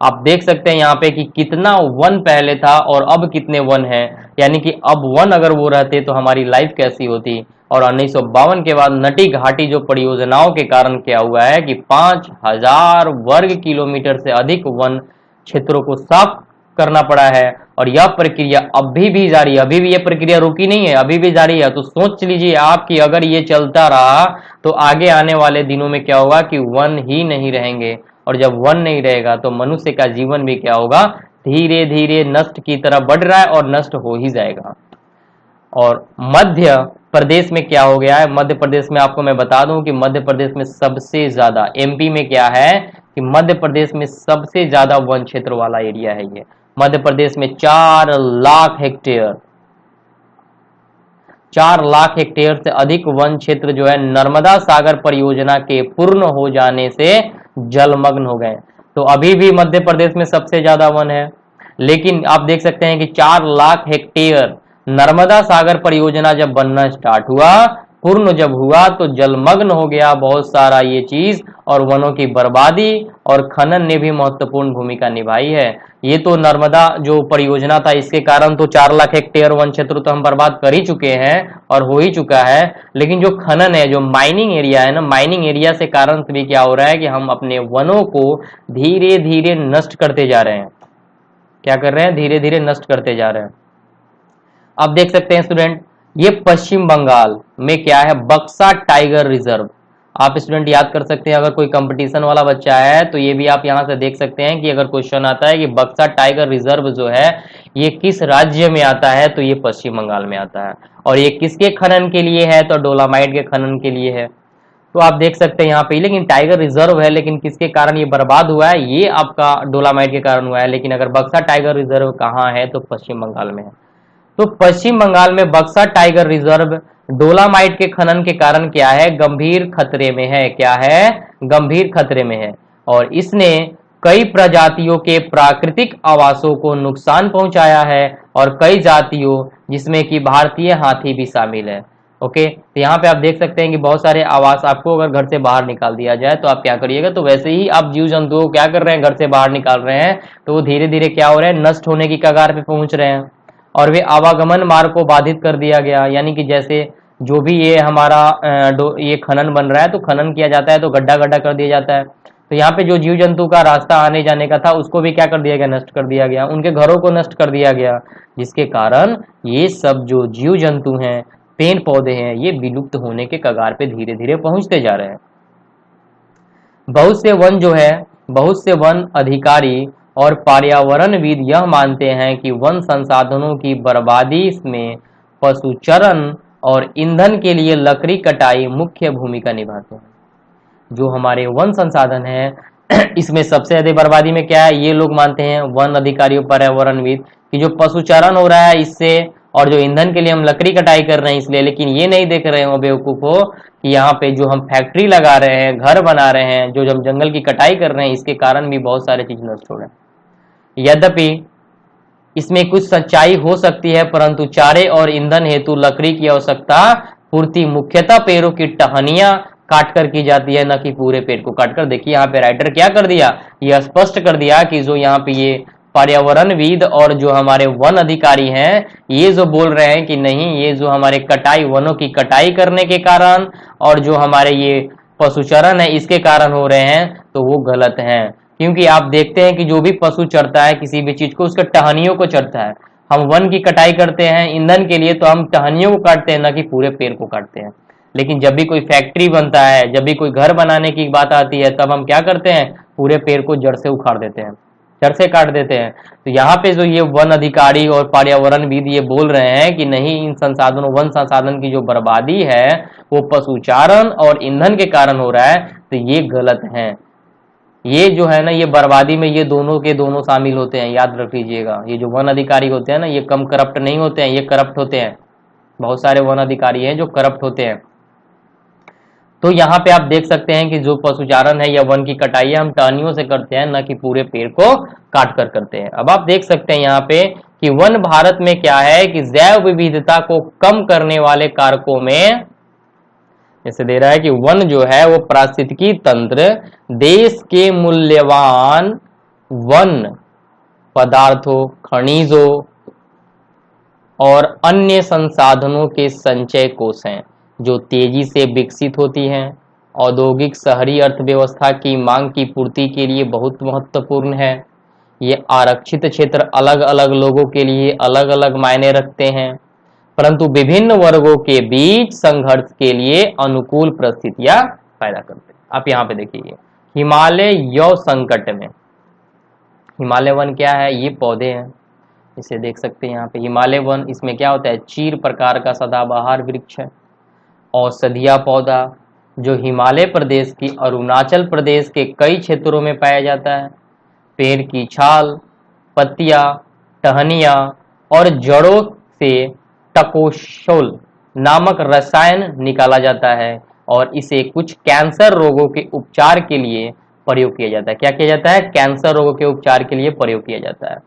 आप देख सकते हैं यहाँ पे कि कितना वन पहले था और अब कितने वन है, यानी कि अब वन अगर वो रहते तो हमारी लाइफ कैसी होती। और 1952 के बाद नदी घाटी जो परियोजनाओं के कारण क्या हुआ है कि 5000 वर्ग किलोमीटर से अधिक वन क्षेत्रों को साफ करना पड़ा है। और यह प्रक्रिया अभी भी जारी है, अभी भी यह प्रक्रिया रुकी नहीं है, अभी भी जारी है। तो सोच लीजिए आप कि अगर ये चलता रहा तो आगे आने वाले दिनों में क्या होगा कि वन ही नहीं रहेंगे, और जब वन नहीं रहेगा तो मनुष्य का जीवन भी क्या होगा, धीरे धीरे नष्ट की तरफ बढ़ रहा है और नष्ट हो ही जाएगा। और मध्य प्रदेश में क्या हो गया है, मध्य प्रदेश में आपको मैं बता दूं कि मध्य प्रदेश में सबसे ज्यादा, एमपी में क्या है कि मध्य प्रदेश में सबसे ज्यादा वन क्षेत्र वाला एरिया है ये। मध्य प्रदेश में 4 लाख हेक्टेयर, 4 लाख हेक्टेयर से अधिक वन क्षेत्र जो है नर्मदा सागर परियोजना के पूर्ण हो जाने से जलमग्न हो गए। तो अभी भी मध्य प्रदेश में सबसे ज्यादा वन है, लेकिन आप देख सकते हैं कि 4 लाख हेक्टेयर नर्मदा सागर परियोजना जब बनना स्टार्ट हुआ पूर्ण जब हुआ तो जलमग्न हो गया बहुत सारा ये चीज, और वनों की बर्बादी और खनन ने भी महत्वपूर्ण भूमिका निभाई है। ये तो नर्मदा जो परियोजना था इसके कारण तो 4 लाख हेक्टेयर वन क्षेत्र तो हम बर्बाद कर ही चुके हैं और हो ही चुका है, लेकिन जो खनन है, जो माइनिंग एरिया है ना, माइनिंग एरिया से कारण से भी क्या हो रहा है कि हम अपने वनों को धीरे धीरे नष्ट करते जा रहे हैं। क्या कर रहे हैं? धीरे धीरे नष्ट करते जा रहे हैं। अब देख सकते हैं स्टूडेंट, ये पश्चिम बंगाल में क्या है, बक्सा टाइगर रिजर्व। आप स्टूडेंट याद कर सकते हैं, अगर कोई कंपटीशन वाला बच्चा है तो ये भी आप यहां से देख सकते हैं कि अगर क्वेश्चन आता है कि बक्सा टाइगर रिजर्व जो है ये किस राज्य में आता है, तो ये पश्चिम बंगाल में आता है। और ये किसके खनन के लिए है? तो डोलामाइट के खनन के लिए है। तो आप देख सकते हैं यहाँ पे, लेकिन टाइगर रिजर्व है, लेकिन किसके कारण ये बर्बाद हुआ है? ये आपका डोलामाइट के कारण हुआ है। लेकिन अगर बक्सा टाइगर रिजर्व कहाँ है? तो पश्चिम बंगाल में है। तो पश्चिम बंगाल में बक्सा टाइगर रिजर्व डोलामाइट के खनन के कारण क्या है? गंभीर खतरे में है। क्या है? गंभीर खतरे में है। और इसने कई प्रजातियों के प्राकृतिक आवासों को नुकसान पहुंचाया है, और कई जातियों जिसमें कि भारतीय हाथी भी शामिल है। ओके, तो यहाँ पे आप देख सकते हैं कि बहुत सारे आवास आपको अगर घर से बाहर निकाल दिया जाए तो आप क्या करिएगा, तो वैसे ही आप जीव जंतुओं को क्या कर रहे हैं, घर से बाहर निकाल रहे हैं, तो वो धीरे धीरे क्या हो रहे हैं, नष्ट होने की कगार पे पहुंच रहे हैं। और वे आवागमन मार्ग को बाधित कर दिया गया, यानी कि जैसे जो भी ये हमारा ये खनन बन रहा है तो खनन किया जाता है तो गड्ढा गड्ढा कर दिया जाता है, तो यहाँ पे जो जीव जंतु का रास्ता आने जाने का था उसको भी क्या कर दिया गया, नष्ट कर दिया गया, उनके घरों को नष्ट कर दिया गया, जिसके कारण ये सब जो जीव जंतु हैं, पेड़ पौधे हैं, ये विलुप्त होने के कगार पे धीरे धीरे पहुंचते जा रहे हैं। बहुत से वन अधिकारी और पर्यावरणविद यह मानते हैं कि वन संसाधनों की बर्बादी में पशुचरण और ईंधन के लिए लकड़ी कटाई मुख्य भूमिका निभाते हैं। जो हमारे वन संसाधन है इसमें सबसे अधिक बर्बादी में क्या है, ये लोग मानते हैं वन अधिकारी और पर्यावरणविद कि जो पशुचरण हो रहा है इससे, और जो ईंधन के लिए हम लकड़ी कटाई कर रहे हैं इसलिए, लेकिन ये नहीं देख रहे हो बेवकूफो कि यहाँ पे जो हम फैक्ट्री लगा रहे हैं, घर बना रहे हैं, जो हम जंगल की कटाई कर रहे हैं, इसके कारण भी बहुत सारे चीज नष्ट हो रहे हैं। यद्यपि इसमें कुछ सच्चाई हो सकती है, परंतु चारे और ईंधन हेतु लकड़ी की आवश्यकता पूर्ति मुख्यतः पेड़ों की टहनियां काटकर की जाती है, न कि पूरे पेड़ को काटकर। देखिए यहाँ पे राइटर क्या कर दिया, यह स्पष्ट कर दिया कि जो यहाँ पे ये पर्यावरणविद और जो हमारे वन अधिकारी हैं, ये जो बोल रहे हैं कि नहीं, ये जो हमारे कटाई, वनों की कटाई करने के कारण और जो हमारे ये पशुचरण है इसके कारण हो रहे हैं, तो वो गलत हैं। क्योंकि आप देखते हैं कि जो भी पशु चरता है किसी भी चीज को, उसके टहनियों को चरता है। हम वन की कटाई करते हैं ईंधन के लिए तो हम टहनियों को काटते हैं, न कि पूरे पेड़ को काटते हैं। लेकिन जब भी कोई फैक्ट्री बनता है, जब भी कोई घर बनाने की बात आती है, तब हम क्या करते हैं, पूरे पेड़ को जड़ से उखाड़ देते हैं, जड़ से काट देते हैं। तो यहाँ पे जो ये वन अधिकारी और पर्यावरणविद ये बोल रहे हैं कि नहीं, इन संसाधनों, वन संसाधन की जो बर्बादी है वो पशुचारण और ईंधन के कारण हो रहा है, तो ये गलत है। ये जो है ना, ये बर्बादी में ये दोनों के दोनों शामिल होते हैं, याद रख लीजिएगा। ये जो वन अधिकारी होते हैं ना, ये कम करप्ट नहीं होते हैं, ये करप्ट होते हैं। बहुत सारे वन अधिकारी हैं जो करप्ट होते हैं। तो यहाँ पे आप देख सकते हैं कि जो पशुचारण है या वन की कटाई है हम टहनियों से करते हैं, न कि पूरे पेड़ को काट कर करते हैं। अब आप देख सकते हैं यहाँ पे कि वन भारत में क्या है कि जैव विविधता को कम करने वाले कारकों में, जैसे दे रहा है कि वन जो है वो पारिस्थितिकी तंत्र, देश के मूल्यवान वन पदार्थों, खनिजों और अन्य संसाधनों के संचय कोष हैं जो तेजी से विकसित होती हैं। औद्योगिक शहरी अर्थव्यवस्था की मांग की पूर्ति के लिए बहुत महत्वपूर्ण है। ये आरक्षित क्षेत्र अलग अलग लोगों के लिए अलग अलग मायने रखते हैं, परंतु विभिन्न वर्गों के बीच संघर्ष के लिए अनुकूल परिस्थितियां पैदा करते हैं। आप यहाँ पे देखिए, हिमालय यौ संकट में, हिमालय वन क्या है, ये पौधे हैं, इसे देख सकते हैं यहाँ पे। हिमालय वन, इसमें क्या होता है, चीर प्रकार का सदाबहार वृक्ष है, औषधिया पौधा जो हिमालय प्रदेश की अरुणाचल प्रदेश के कई क्षेत्रों में पाया जाता है। पेड़ की छाल, पत्तियां, टहनियां और जड़ों से टकोशोल नामक रसायन निकाला जाता है और इसे कुछ कैंसर रोगों के उपचार के लिए प्रयोग किया जाता है। क्या किया जाता है, कैंसर रोगों के उपचार के लिए प्रयोग किया जाता है।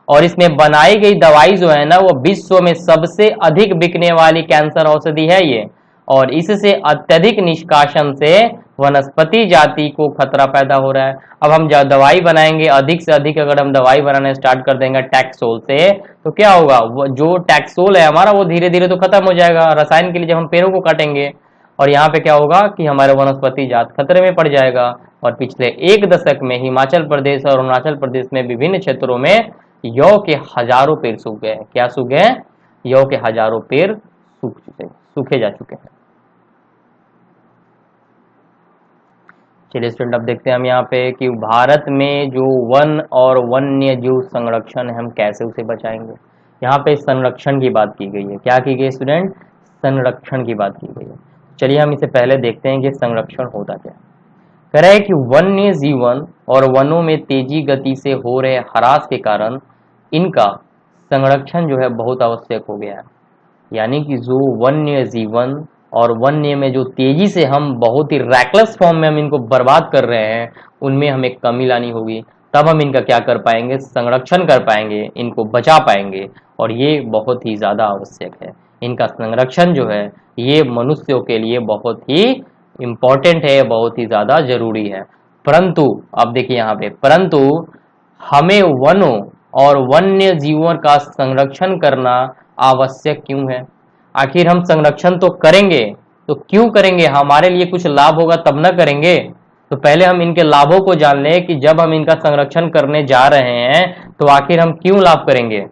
और इसमें बनाई गई दवाई जो है ना, वो विश्व में सबसे अधिक बिकने वाली कैंसर औषधि है ये। और इससे अत्यधिक निष्कासन से वनस्पति जाति को खतरा पैदा हो रहा है। अब हम जब दवाई बनाएंगे, अधिक से अधिक अगर हम दवाई बनाना स्टार्ट कर देंगे टैक्सोल से, तो क्या होगा, वो जो टैक्सोल है हमारा वो धीरे धीरे तो खत्म हो जाएगा रसायन के लिए जब हम पेड़ों को काटेंगे, और यहाँ पे क्या होगा कि हमारे वनस्पति जात खतरे में पड़ जाएगा। और पिछले 1 दशक में हिमाचल प्रदेश और अरुणाचल प्रदेश में विभिन्न क्षेत्रों में यौ के हजारों पेड़ सूख गए हैं। क्या सूख गए? यौ के हजारों पेड़ सूखे जा चुके हैं। चलिए स्टूडेंट, अब देखते हैं हम यहाँ पे कि भारत में जो वन और वन्य जीव संरक्षण है हम कैसे उसे बचाएंगे। यहाँ पे संरक्षण की बात की गई है। क्या की गई स्टूडेंट? संरक्षण की बात की गई है। चलिए हम इसे पहले देखते हैं कि संरक्षण होता क्या है। कह रहा है कि वन्य जीवन और वनों में तेजी गति से हो रहे ह्रास के कारण इनका संरक्षण जो है बहुत आवश्यक हो गया है। यानी कि जो वन्य जीवन और वन्य में जो तेजी से हम बहुत ही रैकलेस फॉर्म में हम इनको बर्बाद कर रहे हैं, उनमें हमें कमी लानी होगी, तब हम इनका क्या कर पाएंगे? संरक्षण कर पाएंगे, इनको बचा पाएंगे। और ये बहुत ही ज़्यादा आवश्यक है। इनका संरक्षण जो है ये मनुष्यों के लिए बहुत ही इम्पोर्टेंट है, बहुत ही ज़्यादा जरूरी है। परंतु अब देखिए यहाँ पे, परंतु हमें वनों और वन्य जीवों का संरक्षण करना आवश्यक क्यों है? आखिर हम संरक्षण तो करेंगे, तो क्यों करेंगे? हमारे लिए कुछ लाभ होगा तब ना करेंगे। तो पहले हम इनके लाभों को जान लें कि जब हम इनका संरक्षण करने जा रहे हैं तो आखिर हम क्यों लाभ करेंगे।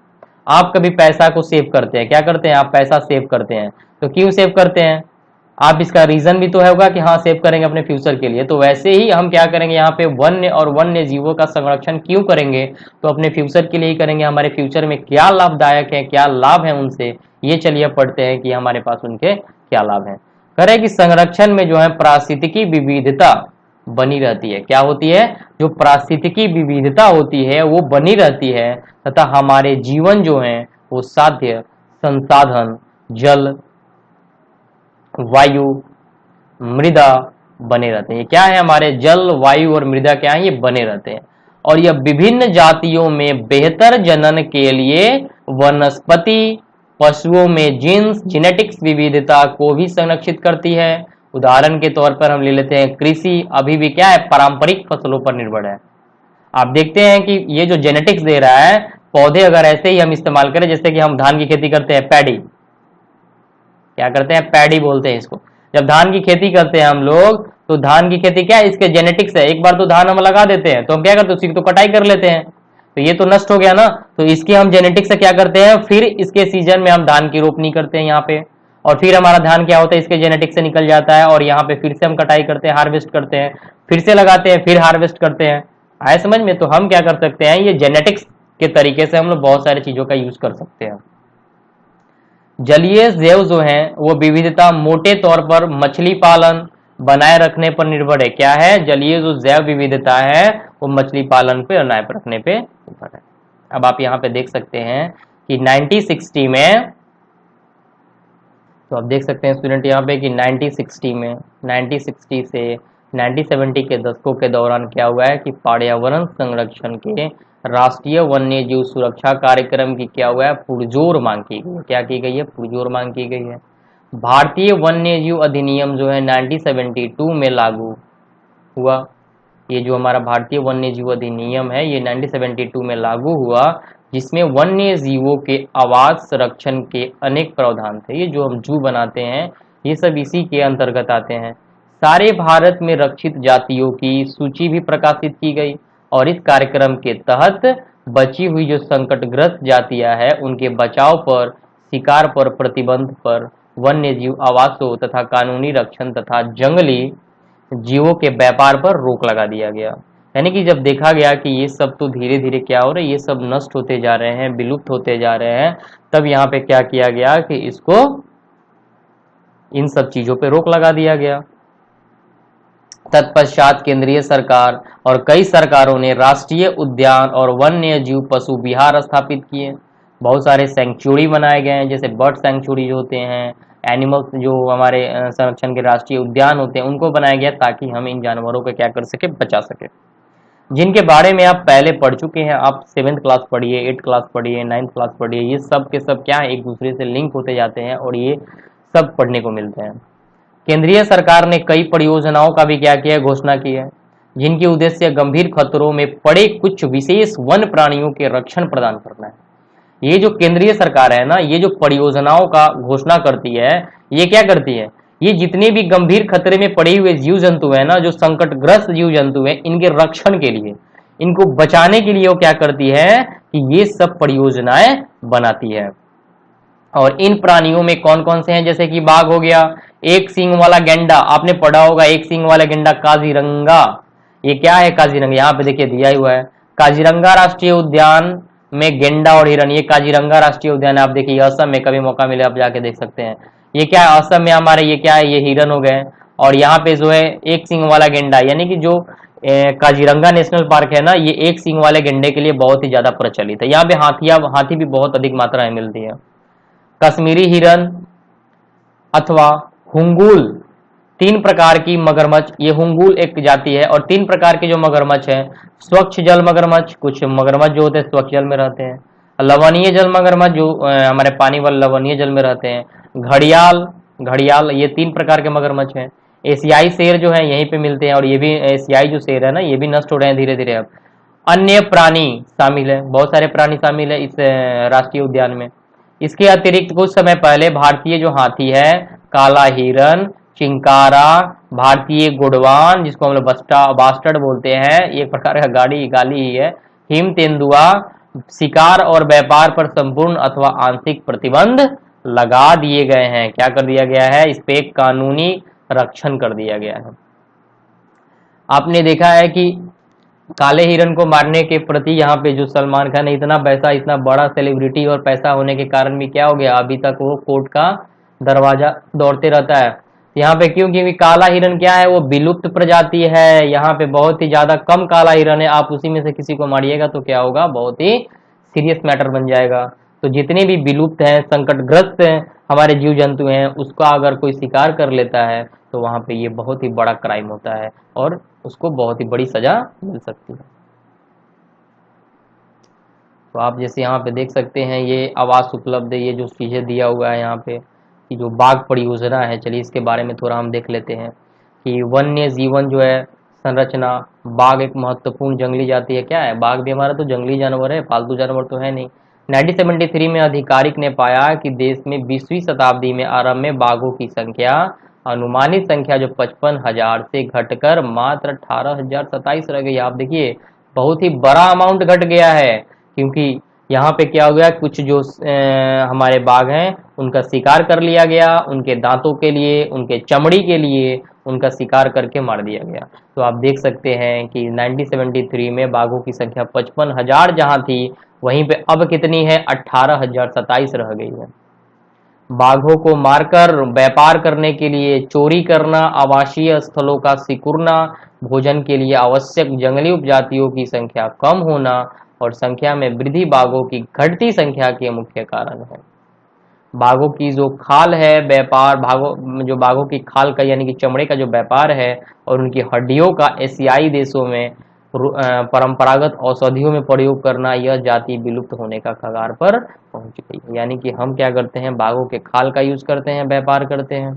आप कभी पैसा को सेव करते हैं, क्या करते हैं? आप पैसा सेव करते हैं, तो क्यों सेव करते हैं? आप इसका रीजन भी तो होगा कि हाँ सेव करेंगे अपने फ्यूचर के लिए। तो वैसे ही हम क्या करेंगे, यहाँ पे वन्य और वन्य जीवों का संरक्षण क्यों करेंगे? तो अपने फ्यूचर के लिए ही करेंगे। हमारे फ्यूचर में क्या लाभदायक है, क्या लाभ है उनसे, ये चलिए पढ़ते हैं कि हमारे पास उनके क्या लाभ हैं। कह रहे हैं कि संरक्षण में जो है पारिस्थितिकी विविधता बनी रहती है। क्या होती है? जो पारिस्थितिकी विविधता होती है वो बनी रहती है, तथा हमारे जीवन जो है वो साध्य संसाधन जल वायु मृदा बने रहते हैं। ये क्या है? हमारे जल वायु और मृदा क्या है? ये बने रहते हैं। और यह विभिन्न जातियों में बेहतर जनन के लिए वनस्पति पशुओं में जीन्स जेनेटिक्स विविधता को भी संरक्षित करती है। उदाहरण के तौर पर हम ले लेते हैं कृषि अभी भी क्या है? पारंपरिक फसलों पर निर्भर है। आप देखते हैं कि ये जो जेनेटिक्स दे रहा है, पौधे अगर ऐसे ही हम इस्तेमाल करें, जैसे कि हम धान की खेती करते हैं, पैडी, क्या करते हैं? पैडी बोलते हैं इसको। जब धान की खेती करते हैं हम लोग, तो धान की खेती क्या है? इसके जेनेटिक्स है। एक बार तो धान हम लगा देते हैं तो हम क्या करते हैं? उसकी तो कटाई कर लेते हैं, तो ये तो नष्ट हो गया ना। तो इसकी हम जेनेटिक्स से क्या करते हैं? फिर इसके सीजन में हम धान की रोपनी करते हैं यहाँ पे, और फिर हमारा धान क्या होता है? इसके जेनेटिक्स से निकल जाता है, और यहाँ पे फिर से हम कटाई करते हैं, हार्वेस्ट करते हैं, फिर से लगाते हैं, फिर हार्वेस्ट करते हैं। आए समझ में? तो हम क्या कर सकते हैं? ये जेनेटिक्स के तरीके से हम लोग बहुत सारी चीजों का यूज कर सकते हैं। जलीय जैव जो है वो विविधता मोटे तौर पर मछली पालन बनाए रखने पर निर्भर है। क्या है? जलीय जो जैव विविधता है वो मछली पालन पे बनाए रखने पे निर्भर है। अब आप यहाँ पे देख सकते हैं कि 1960 में, तो आप देख सकते हैं स्टूडेंट यहाँ पे कि 1960 से 1970 के दशकों के दौरान क्या हुआ है कि पर्यावरण संरक्षण के राष्ट्रीय वन्य जीव सुरक्षा कार्यक्रम की क्या हुआ है? पुरजोर मांग की गई है। क्या की गई है? पुरजोर मांग की गई है। भारतीय वन्य जीव अधिनियम जो है 1972 में लागू हुआ। ये जो हमारा भारतीय वन्य जीव अधिनियम है ये 1972 में लागू हुआ, जिसमें वन्य जीवों के आवास संरक्षण के अनेक प्रावधान थे। ये जो हम जू बनाते हैं ये सब इसी के अंतर्गत आते हैं। सारे भारत में रक्षित जातियों की सूची भी प्रकाशित की गई, और इस कार्यक्रम के तहत बची हुई जो संकटग्रस्त जातियां हैं उनके बचाव पर, शिकार पर प्रतिबंध पर, वन्य जीव आवासों तथा कानूनी रक्षण तथा जंगली जीवों के व्यापार पर रोक लगा दिया गया। यानी कि जब देखा गया कि ये सब तो धीरे धीरे क्या हो रहा है, ये सब नष्ट होते जा रहे हैं, विलुप्त होते जा रहे हैं, तब यहाँ पे क्या किया गया कि इसको, इन सब चीजों पे रोक लगा दिया गया। तत्पश्चात केंद्रीय सरकार और कई सरकारों ने राष्ट्रीय उद्यान और वन्य जीव पशु विहार स्थापित किए। बहुत सारे सेंचुरी बनाए गए हैं, जैसे बर्ड सेंचुरी जो होते हैं, एनिमल्स जो हमारे संरक्षण के राष्ट्रीय उद्यान होते हैं उनको बनाया गया, ताकि हम इन जानवरों को क्या कर सके? बचा सके, जिनके बारे में आप पहले पढ़ चुके हैं। आप 7th क्लास पढ़िए, 8th क्लास पढ़िए, 9th क्लास पढ़िए, ये सब के सब क्या है? एक दूसरे से लिंक होते जाते हैं और ये सब पढ़ने को मिलते हैं। केंद्रीय सरकार ने कई परियोजनाओं का भी क्या किया है, घोषणा की है, जिनकी उद्देश्य गंभीर खतरों में पड़े कुछ विशेष वन प्राणियों के रक्षण प्रदान करना है। ये जो केंद्रीय सरकार है ना, ये जो परियोजनाओं का घोषणा करती है, ये क्या करती है, ये जितने भी गंभीर खतरे में पड़े हुए जीव जंतु है ना, जो संकटग्रस्त जीव जंतु है, इनके रक्षण के लिए, इनको बचाने के लिए वो क्या करती है कि ये सब परियोजनाएं बनाती है। और इन प्राणियों में कौन कौन से हैं, जैसे कि बाघ हो गया, एक सींग वाला गेंडा, आपने पढ़ा होगा एक सींग वाला गेंडा काजीरंगा। ये क्या है काजीरंगा, यहाँ पे देखिए दिया हुआ है, काजीरंगा राष्ट्रीय उद्यान में गेंडा और हिरन, ये काजीरंगा राष्ट्रीय उद्यान है। आप देखिए असम में, कभी मौका मिले आप जाके देख सकते हैं। ये क्या है, असम में हमारे, ये क्या है, ये हिरन हो गए। और यहाँ पे जो है एक सींग वाला गेंडा, यानी कि जो काजीरंगा नेशनल पार्क है ना, ये एक सींग वाले गेंडे के लिए बहुत ही ज्यादा प्रचलित है। यहाँ पे हाथी भी बहुत अधिक मात्रा में मिलती है। कश्मीरी हिरन अथवा हुंगूल, तीन प्रकार की मगरमच्छ, ये हुंगूल एक जाति है, और तीन प्रकार के जो मगरमच्छ हैं, स्वच्छ जल मगरमच्छ, कुछ मगरमच्छ जो होते हैं स्वच्छ जल में रहते हैं, लवणीय जल मगरमच्छ जो हमारे पानी वाले लवणीय जल में रहते हैं, घड़ियाल, ये तीन प्रकार के मगरमच्छ हैं। एशियाई शेर जो है यहीं पे मिलते हैं, और ये भी एशियाई जो शेर है ना, ये भी नष्ट हो रहे हैं धीरे धीरे। अब अन्य प्राणी शामिल है, बहुत सारे प्राणी शामिल है इस राष्ट्रीय उद्यान में। इसके अतिरिक्त कुछ समय पहले भारतीय जो हाथी है, काला हिरन, चिंकारा, भारतीय गुडवान, जिसको हम लोग बास्टर्ड बोलते हैं, एक प्रकार का गाली ही है, हिम तेंदुआ, शिकार और व्यापार पर संपूर्ण अथवा आंशिक प्रतिबंध लगा दिए गए हैं। क्या कर दिया गया है, इस पे कानूनी रक्षण कर दिया गया है। आपने देखा है कि काले हिरन को मारने के प्रति यहाँ पे जो सलमान खान है, इतना पैसा, इतना बड़ा सेलिब्रिटी और पैसा होने के कारण भी क्या हो गया, अभी तक वो कोर्ट का दरवाजा दौड़ते रहता है। यहाँ पे क्यों, क्योंकि काला हिरन क्या है, वो विलुप्त प्रजाति है। यहाँ पे बहुत ही ज्यादा कम काला हिरन है, आप उसी में से किसी को मारिएगा तो क्या होगा, बहुत ही सीरियस मैटर बन जाएगा। तो जितने भी विलुप्त हैं, संकटग्रस्त हैं, हमारे जीव जंतु हैं, उसका अगर कोई शिकार कर लेता है तो वहां पे ये बहुत ही बड़ा क्राइम होता है और उसको बहुत ही बड़ी सजा मिल सकती है। तो आप जैसे यहाँ पे देख सकते हैं, ये आवास उपलब्ध है, ये जो चीजें दिया हुआ है यहाँ पे कि जो बाघ परियोजना है, चलिए इसके बारे में थोड़ा हम देख लेते हैं कि वन्य जीवन जो है संरचना, बाघ एक महत्वपूर्ण जंगली जाति है। क्या है, बाघ भी हमारा तो जंगली जानवर है, पालतू जानवर तो है नहीं। 1973 में आधिकारिक ने पाया कि देश में 20वीं शताब्दी में आरंभ में बाघों की संख्या, अनुमानित संख्या जो 55,000 से घटकर मात्र 18,027 रह गई। आप देखिए बहुत ही बड़ा अमाउंट घट गया है, क्योंकि यहाँ पे क्या हो गया, कुछ जो हमारे बाघ हैं उनका शिकार कर लिया गया, उनके दांतों के लिए, उनके चमड़ी के लिए उनका शिकार करके मार दिया गया। तो आप देख सकते हैं कि 1973 में बाघों की संख्या 55,000 जहां थी, वहीं पे अब कितनी है, 18,027 रह गई है। बाघों को मारकर व्यापार करने के लिए, चोरी करना, आवासीय स्थलों का सिकुड़ना, भोजन के लिए आवश्यक जंगली उपजातियों की संख्या कम होना और संख्या में वृद्धि बाघों की घटती संख्या के मुख्य कारण है। बाघों की जो खाल है, व्यापार जो बाघों की खाल का यानी कि चमड़े का जो व्यापार है और उनकी हड्डियों का एशियाई देशों में परंपरागत औषधियों में प्रयोग करना, यह जाति विलुप्त होने का कगार पर पहुंच गई है। यानी कि हम क्या करते हैं, बाघों के खाल का यूज करते हैं, व्यापार करते हैं,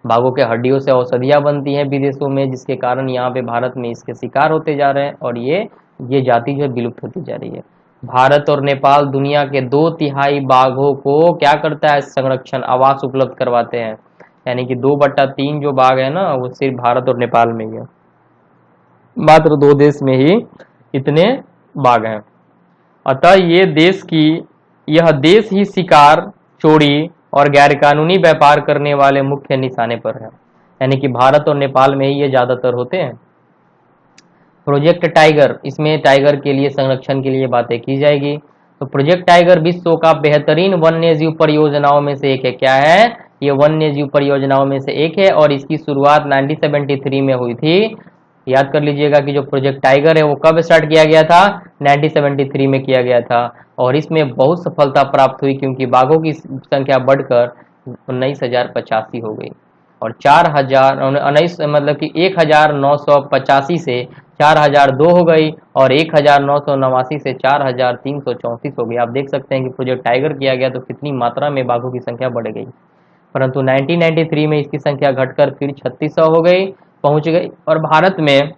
बाघों के हड्डियों से औषधियां बनती हैं विदेशों में, जिसके कारण यहाँ पे भारत में इसके शिकार होते जा रहे हैं और ये जाति जो है विलुप्त होती जा रही है। भारत और नेपाल दुनिया के 2/3 बाघों को क्या करता है, संरक्षण आवास उपलब्ध करवाते हैं। यानी कि 2/3 जो बाघ है ना, वो सिर्फ भारत और नेपाल में ही है, मात्र 2 देश में ही इतने बाघ हैं। अतः यह देश ही शिकार, चोरी और गैरकानूनी व्यापार करने वाले मुख्य निशाने पर है। यानी कि भारत और नेपाल में ही ये ज्यादातर होते हैं। प्रोजेक्ट टाइगर, इसमें टाइगर के लिए संरक्षण के लिए बातें की जाएगी। तो प्रोजेक्ट टाइगर विश्व का बेहतरीन वन्य जीव परियोजनाओं में से एक है। क्या है, ये वन्य जीव परियोजनाओं में से एक है और इसकी शुरुआत 1973 में हुई थी। याद कर लीजिएगा कि जो प्रोजेक्ट टाइगर है वो कब स्टार्ट किया गया था, 1973 में किया गया था और इसमें बहुत सफलता प्राप्त हुई, क्योंकि बाघों की संख्या बढ़कर 19,085 हो गई और 4,019 मतलब कि 1,985 से 4,002 हो गई और 1,989 से 4,334 हो गई। आप देख सकते हैं कि प्रोजेक्ट टाइगर किया गया तो कितनी मात्रा में बाघों की संख्या बढ़ गई। परंतु 1993 में इसकी संख्या घटकर फिर 3600 हो गई, पहुंच गई, और भारत में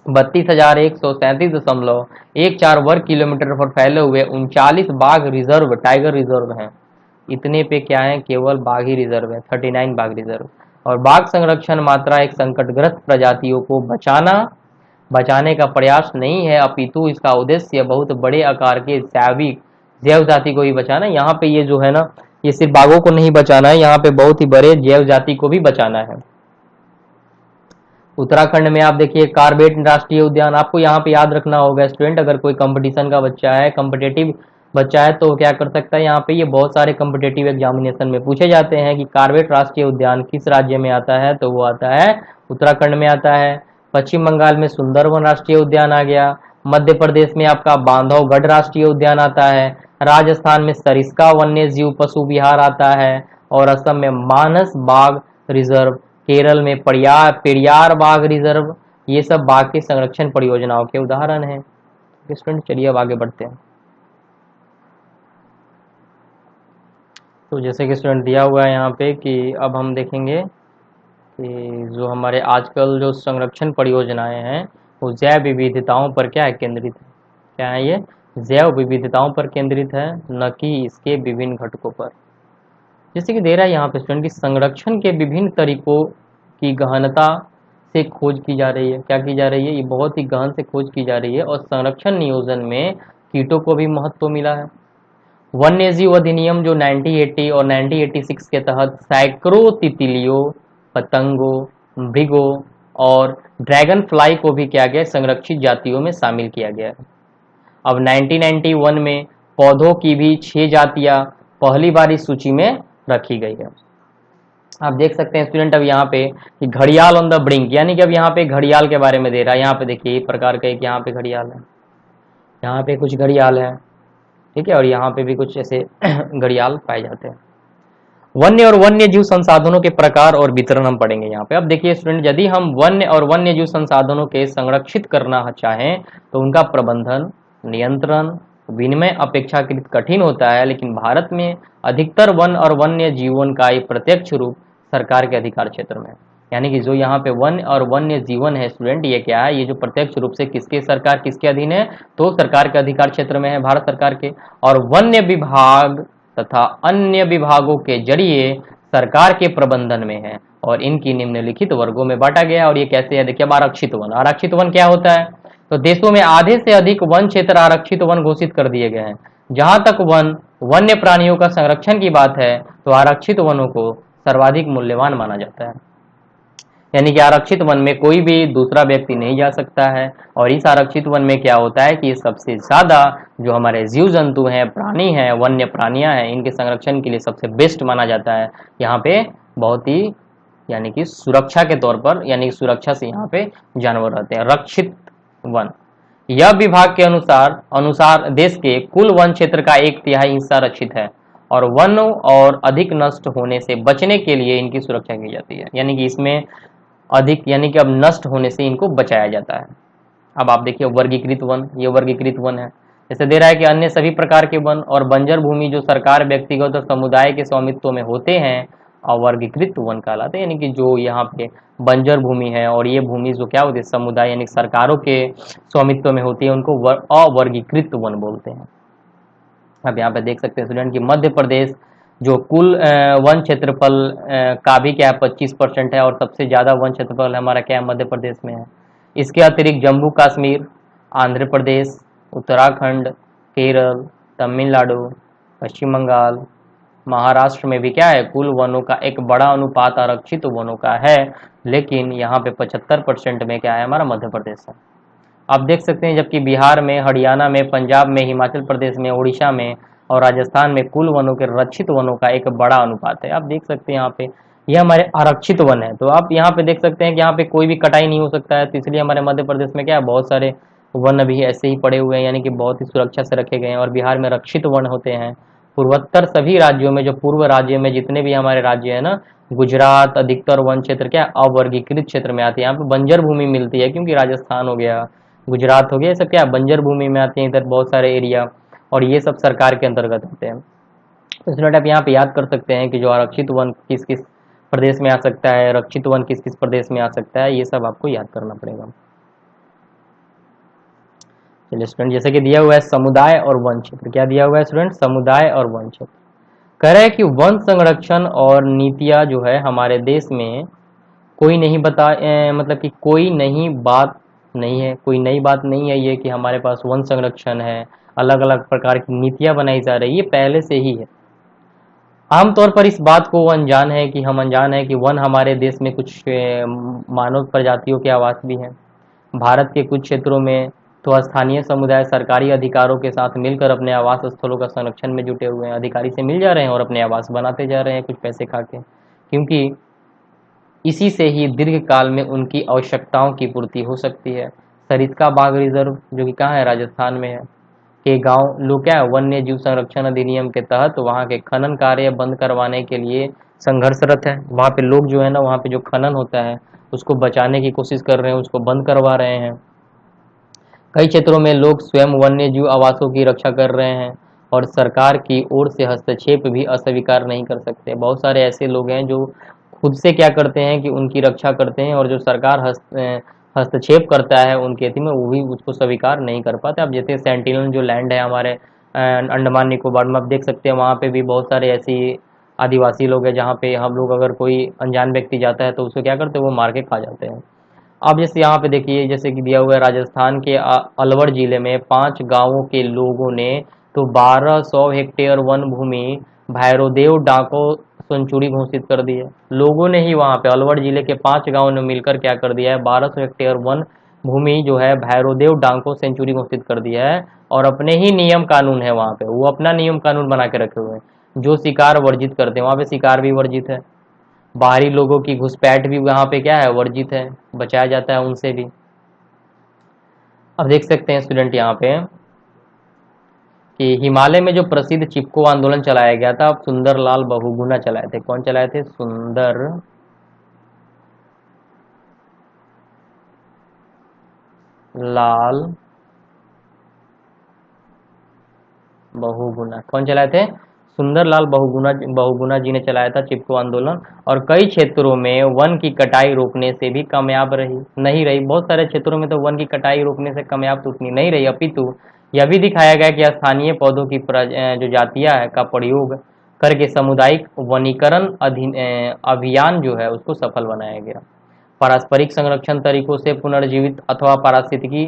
32,137.14 वर्ग किलोमीटर पर फैले हुए 39 बाघ रिजर्व, टाइगर रिजर्व हैं। इतने पे क्या है, केवल बाघ ही रिजर्व है, 39 बाघ रिजर्व। और बाघ संरक्षण मात्रा एक संकटग्रस्त प्रजातियों को बचाने का प्रयास नहीं है, अपितु इसका उद्देश्य बहुत बड़े आकार के जैव जाति को ही बचाना। यहाँ पे ये जो है ना, ये सिर्फ बाघों को नहीं बचाना है, यहाँ पे बहुत ही बड़े जैव जाति को भी बचाना है। उत्तराखंड में आप देखिए कार्बेट राष्ट्रीय उद्यान, आपको यहाँ पे याद रखना होगा स्टूडेंट, अगर कोई कंपटीशन का बच्चा है, कॉम्पिटेटिव बच्चा है, तो क्या कर सकता है, यहाँ पे ये बहुत सारे कॉम्पिटेटिव एग्जामिनेशन में पूछे जाते हैं कि कार्बेट राष्ट्रीय उद्यान किस राज्य में आता है, तो वो आता है उत्तराखंड में आता है। पश्चिम बंगाल में सुंदरवन राष्ट्रीय उद्यान आ गया, मध्य प्रदेश में आपका बांधवगढ़ राष्ट्रीय उद्यान आता है, राजस्थान में सरिस्का वन्य जीव पशु विहार आता है, और असम में मानस बाघ रिजर्व, केरल में पेरियार बाघ रिजर्व। ये सब बाघ के संरक्षण परियोजनाओं के उदाहरण हैं। स्टूडेंट चलिए अब आगे बढ़ते हैं। तो जैसे कि स्टूडेंट दिया हुआ है यहाँ पे कि अब हम देखेंगे कि जो हमारे आजकल जो संरक्षण परियोजनाएं हैं वो जैव विविधताओं पर क्या है, केंद्रित है। क्या है ये, जैव विविधताओं पर केंद्रित है, न कि इसके विभिन्न घटकों पर। जैसे कि दे रहा है यहाँ पे स्टूडेंट की संरक्षण के विभिन्न तरीकों की गहनता से खोज की जा रही है। क्या की जा रही है, ये बहुत ही गहन से खोज की जा रही है, और संरक्षण नियोजन में कीटों को भी महत्व मिला है। वन्यजीव अधिनियम जो 1980 और 1986 के तहत सैकड़ों तितलियों, पतंगों, मृगों और ड्रैगन फ्लाई को भी किया गया, संरक्षित जातियों में शामिल किया गया है। अब 1991 में पौधों की भी 6 जातियां पहली बार इस सूची में रखी गई है। आप देख सकते हैं स्टूडेंट अब यहाँ पे कि घड़ियाल ऑन द ब्रिंक, यानी कि अब यहाँ पे घड़ियाल के बारे में दे रहा है। यहाँ पे देखिए एक प्रकार का एक यहाँ पे घड़ियाल है, यहाँ पे कुछ घड़ियाल है, ठीक है, और यहाँ पे भी कुछ ऐसे घड़ियाल पाए जाते हैं। वन्य और वन्य जीव संसाधनों के प्रकार और वितरण हम पढ़ेंगे यहाँ पे। अब देखिए स्टूडेंट, यदि हम वन्य और वन्य जीव संसाधनों के संरक्षित करना चाहें तो उनका प्रबंधन, नियंत्रण, विनिमय अपेक्षाकृत कठिन होता है, लेकिन भारत में अधिकतर वन और वन्य जीवन का प्रत्यक्ष रूप सरकार के अधिकार क्षेत्र में, यानी कि जो यहाँ पे वन और वन्य जीवन है स्टूडेंट, ये क्या है, ये जो प्रत्यक्ष रूप से किसके सरकार किसके अधीन है, तो सरकार के अधिकार क्षेत्र में है, भारत सरकार के। और वन्य विभाग तथा अन्य विभागों के जरिए सरकार के प्रबंधन में है, और इनकी निम्नलिखित वर्गों में बांटा गया। और ये कैसे है, देखिए अब आरक्षित वन। आरक्षित वन क्या होता है, तो देशों में आधे से अधिक वन क्षेत्र आरक्षित वन घोषित कर दिए गए हैं। जहां तक वन्य प्राणियों का संरक्षण की बात है तो आरक्षित वनों को सर्वाधिक मूल्यवान माना जाता है, यानी कि आरक्षित वन में कोई भी दूसरा व्यक्ति नहीं जा सकता है। और इस आरक्षित वन में क्या होता है कि सबसे ज्यादा जो हमारे जीव जंतु हैं, प्राणी हैं, वन्य प्राणियां हैं, इनके संरक्षण के लिए सबसे बेस्ट माना जाता है। यहाँ पे बहुत ही यानी कि सुरक्षा के तौर पर, यानी कि सुरक्षा से यहाँ पे जानवर रहते हैं। रक्षित वन, यह विभाग के अनुसार देश के कुल वन क्षेत्र का 1/3 हिस्सा रक्षित है, और वन और अधिक नष्ट होने से बचने के लिए इनकी सुरक्षा की जाती है, यानी कि इसमें अधिक, यानी कि अब नष्ट होने से इनको बचाया जाता है। अब आप देखिए वर्गीकृत वन, ये वर्गीकृत वन है। जैसे दे रहा है कि अन्य सभी प्रकार के वन और बंजर भूमि जो सरकार, व्यक्तिगत और समुदाय के स्वामित्व में होते हैं अवर्गीकृत वन कहलाते हैं, यानी कि जो यहाँ पे बंजर भूमि है और ये भूमि जो क्या होती है, समुदाय यानी सरकारों के स्वामित्व में होती है, उनको अवर्गीकृत वन बोलते हैं। अब यहाँ पे देख सकते हैं स्टूडेंट कि मध्य प्रदेश जो कुल वन क्षेत्रफल का भी क्या है 25% है, और सबसे ज्यादा वन क्षेत्रफल हमारा क्या है, मध्य प्रदेश में है। इसके अतिरिक्त जम्मू कश्मीर, आंध्र प्रदेश, उत्तराखंड, केरल, तमिलनाडु, पश्चिम बंगाल, महाराष्ट्र में भी क्या है, कुल वनों का एक बड़ा अनुपात आरक्षित वनों का है, लेकिन यहाँ पे 75% में क्या है, हमारा मध्य प्रदेश है। आप देख सकते हैं जबकि बिहार में, हरियाणा में, पंजाब में, हिमाचल प्रदेश में, उड़ीसा में और राजस्थान में कुल वनों के रक्षित वनों का एक बड़ा अनुपात है। आप देख सकते हैं यहाँ पे ये हमारे आरक्षित वन है। तो आप यहाँ पे देख सकते हैं कि यहाँ पे कोई भी कटाई नहीं हो सकता है, तो इसलिए हमारे मध्य प्रदेश में क्या है, बहुत सारे वन भी ऐसे ही पड़े हुए हैं, यानी कि बहुत ही सुरक्षा से रखे गए हैं। और बिहार में रक्षित वन होते हैं। पूर्वोत्तर सभी राज्यों में, जो पूर्व राज्य में जितने भी हमारे राज्य है ना, गुजरात अधिकतर वन क्षेत्र क्या अवर्गीकृत क्षेत्र में आती है। यहाँ पे बंजर भूमि मिलती है, क्योंकि राजस्थान हो गया, गुजरात हो गया, ये सब क्या बंजर भूमि में आते हैं, इधर बहुत सारे एरिया, और ये सब सरकार के अंतर्गत आते हैं। तो स्टूडेंट आप यहाँ पे याद कर सकते हैं कि जो आरक्षित वन किस किस प्रदेश में आ सकता है, रक्षित वन किस किस प्रदेश में आ सकता है, ये सब आपको याद करना पड़ेगा। चलिए स्टूडेंट, जैसे कि दिया हुआ है समुदाय और वन क्षेत्र, क्या दिया हुआ है स्टूडेंट, समुदाय और वन क्षेत्र। कह रहा है कि वन संरक्षण और नीतियां जो है हमारे देश में कोई नहीं मतलब कि कोई नई बात नहीं है, कोई नई बात नहीं है ये कि हमारे पास वन संरक्षण है, अलग अलग प्रकार की नीतियां बनाई जा रही है, ये पहले से ही है। आमतौर पर इस बात को हम अनजान है कि वन हमारे देश में कुछ मानव प्रजातियों के आवास भी हैं। भारत के कुछ क्षेत्रों में तो स्थानीय समुदाय सरकारी अधिकारों के साथ मिलकर अपने आवास स्थलों का संरक्षण में जुटे हुए हैं। अधिकारी से मिल जा रहे हैं और अपने आवास बनाते जा रहे हैं कुछ पैसे खा के, क्योंकि इसी से ही दीर्घ काल में उनकी आवश्यकताओं की पूर्ति हो सकती है। सरिस्का बाघ रिजर्व जो कि कहाँ है, राजस्थान में है, के गांव लोग क्या है, वन्य जीव संरक्षण अधिनियम के तहत वहाँ के खनन कार्य बंद करवाने के लिए संघर्षरत है। वहाँ पे लोग जो है ना, वहाँ पे जो खनन होता है उसको बचाने की कोशिश कर रहे हैं, उसको बंद करवा रहे हैं। कई क्षेत्रों में लोग स्वयं वन्य जीव आवासों की रक्षा कर रहे हैं और सरकार की ओर से हस्तक्षेप भी अस्वीकार नहीं कर सकते। बहुत सारे ऐसे लोग हैं जो खुद से क्या करते हैं कि उनकी रक्षा करते हैं, और जो सरकार हस्तक्षेप करता है उनके हित में, वो भी उसको स्वीकार नहीं कर पाते। अब जैसे सेंटिनल जो लैंड है हमारे अंडमान निकोबार में, आप देख सकते हैं वहाँ पे भी बहुत सारे ऐसी आदिवासी लोग हैं जहाँ पे हम लोग, अगर कोई अनजान व्यक्ति जाता है तो उसको क्या करते हैं, वो मार के खा जाते हैं। अब जैसे यहाँ पे देखिए, जैसे कि दिया हुआ है राजस्थान के अलवर जिले में 5 गांवों के लोगों ने तो 1200 हेक्टेयर वन भूमि भैरोदेव डाको सेंचुरी घोषित कर दी है। लोगों ने ही वहाँ पे अलवर जिले के 5 गांवों ने मिलकर क्या कर दिया है, 1200 हेक्टेयर वन भूमि जो है भैरोदेव डाको सेंचुरी घोषित कर दिया है, और अपने ही नियम कानून है वहाँ पे, वो अपना नियम कानून बना के रखे हुए हैं। जो शिकार वर्जित करते हैं वहाँ पे शिकार भी वर्जित है, बाहरी लोगों की घुसपैठ भी वहाँ पे क्या है, वर्जित है, बचाया जाता है उनसे भी। अब देख सकते हैं स्टूडेंट यहाँ पे कि हिमालय में जो प्रसिद्ध चिपको आंदोलन चलाया गया था, सुंदरलाल बहुगुणा चलाए थे। कौन चलाए थे, सुंदर लाल बहुगुणा, कौन चलाए थे, सुंदरलाल बहुगुणा जी ने चलाया था चिपको आंदोलन। और कई क्षेत्रों में वन की कटाई रोकने से भी कामयाब नहीं रही। बहुत सारे क्षेत्रों में तो वन की कटाई रोकने से कामयाब तो उतनी नहीं रही, अपितु यह भी दिखाया गया कि स्थानीय पौधों की जो जातियां है का प्रयोग करके सामुदायिक वनीकरण अभियान जो है उसको सफल बनाया गया। पारस्परिक संरक्षण तरीकों से पुनर्जीवित अथवा पारिस्थितिकी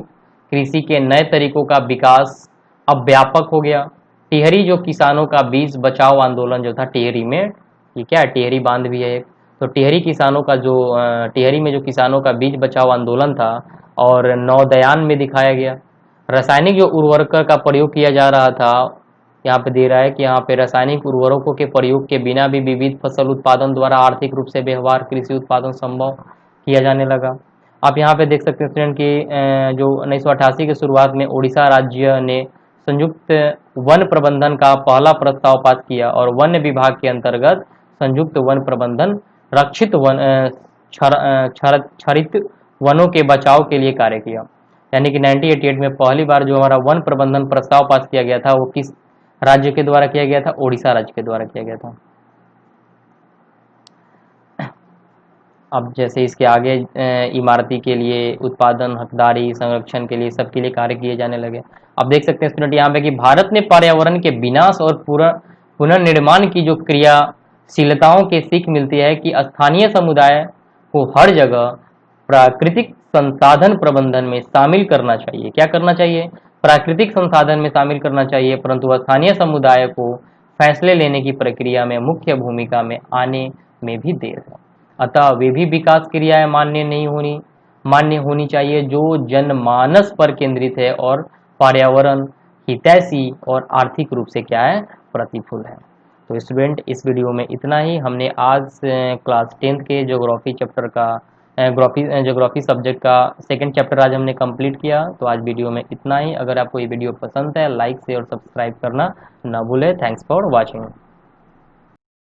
कृषि के नए तरीकों का विकास अब व्यापक हो गया। टिहरी जो किसानों का बीज बचाओ आंदोलन जो था टिहरी में, ये क्या है, टिहरी बांध भी है एक, तो टिहरी किसानों का जो टिहरी में जो किसानों का बीज बचाओ आंदोलन था, और नौदयान में दिखाया गया। रासायनिक जो उर्वरक का प्रयोग किया जा रहा था, यहाँ पे दे रहा है कि यहाँ पे रासायनिक उर्वरकों के प्रयोग के बिना भी विविध फसल उत्पादन द्वारा आर्थिक रूप से व्यवहार कृषि उत्पादन संभव किया जाने लगा। आप यहाँ पे देख सकते हैं स्टूडेंट कि जो 1988 की शुरुआत में उड़ीसा राज्य ने संयुक्त वन प्रबंधन का पहला प्रस्ताव पास किया, और वन विभाग के अंतर्गत संयुक्त वन प्रबंधन रक्षित वन क्षरित वनों के बचाव के लिए कार्य किया। यानी कि 1988 में पहली बार जो हमारा वन प्रबंधन प्रस्ताव पास किया गया था वो किस राज्य के द्वारा किया गया था, ओडिशा राज्य के द्वारा किया गया था। अब जैसे इसके आगे इमारती के लिए, उत्पादन, हकदारी, संरक्षण के लिए, सबके लिए कार्य किए जाने लगे। अब देख सकते हैं स्टूडेंट यहाँ पे कि भारत ने पर्यावरण के विनाश और पुनर्निर्माण की जो क्रियाशीलताओं के सीख मिलती है कि स्थानीय समुदाय को हर जगह प्राकृतिक संसाधन प्रबंधन में शामिल करना चाहिए। क्या करना चाहिए, प्राकृतिक संसाधन में शामिल करना चाहिए, परंतु स्थानीय समुदाय को फैसले लेने की प्रक्रिया में मुख्य भूमिका में आने में भी देर है। अतः वे भी विकास क्रियाएं मान्य होनी चाहिए जो जनमानस पर केंद्रित है और पर्यावरण हितैषी और आर्थिक रूप से क्या है, प्रतिकूल है। तो स्टूडेंट इस वीडियो में इतना ही। हमने आज क्लास 10th के ज्योग्राफी चैप्टर का ज्योग्राफी सब्जेक्ट का सेकंड चैप्टर आज हमने कंप्लीट किया। तो आज वीडियो में इतना ही। अगर आपको ये वीडियो पसंद है, लाइक शेयर और सब्सक्राइब करना ना भूलें। Thanks for watching.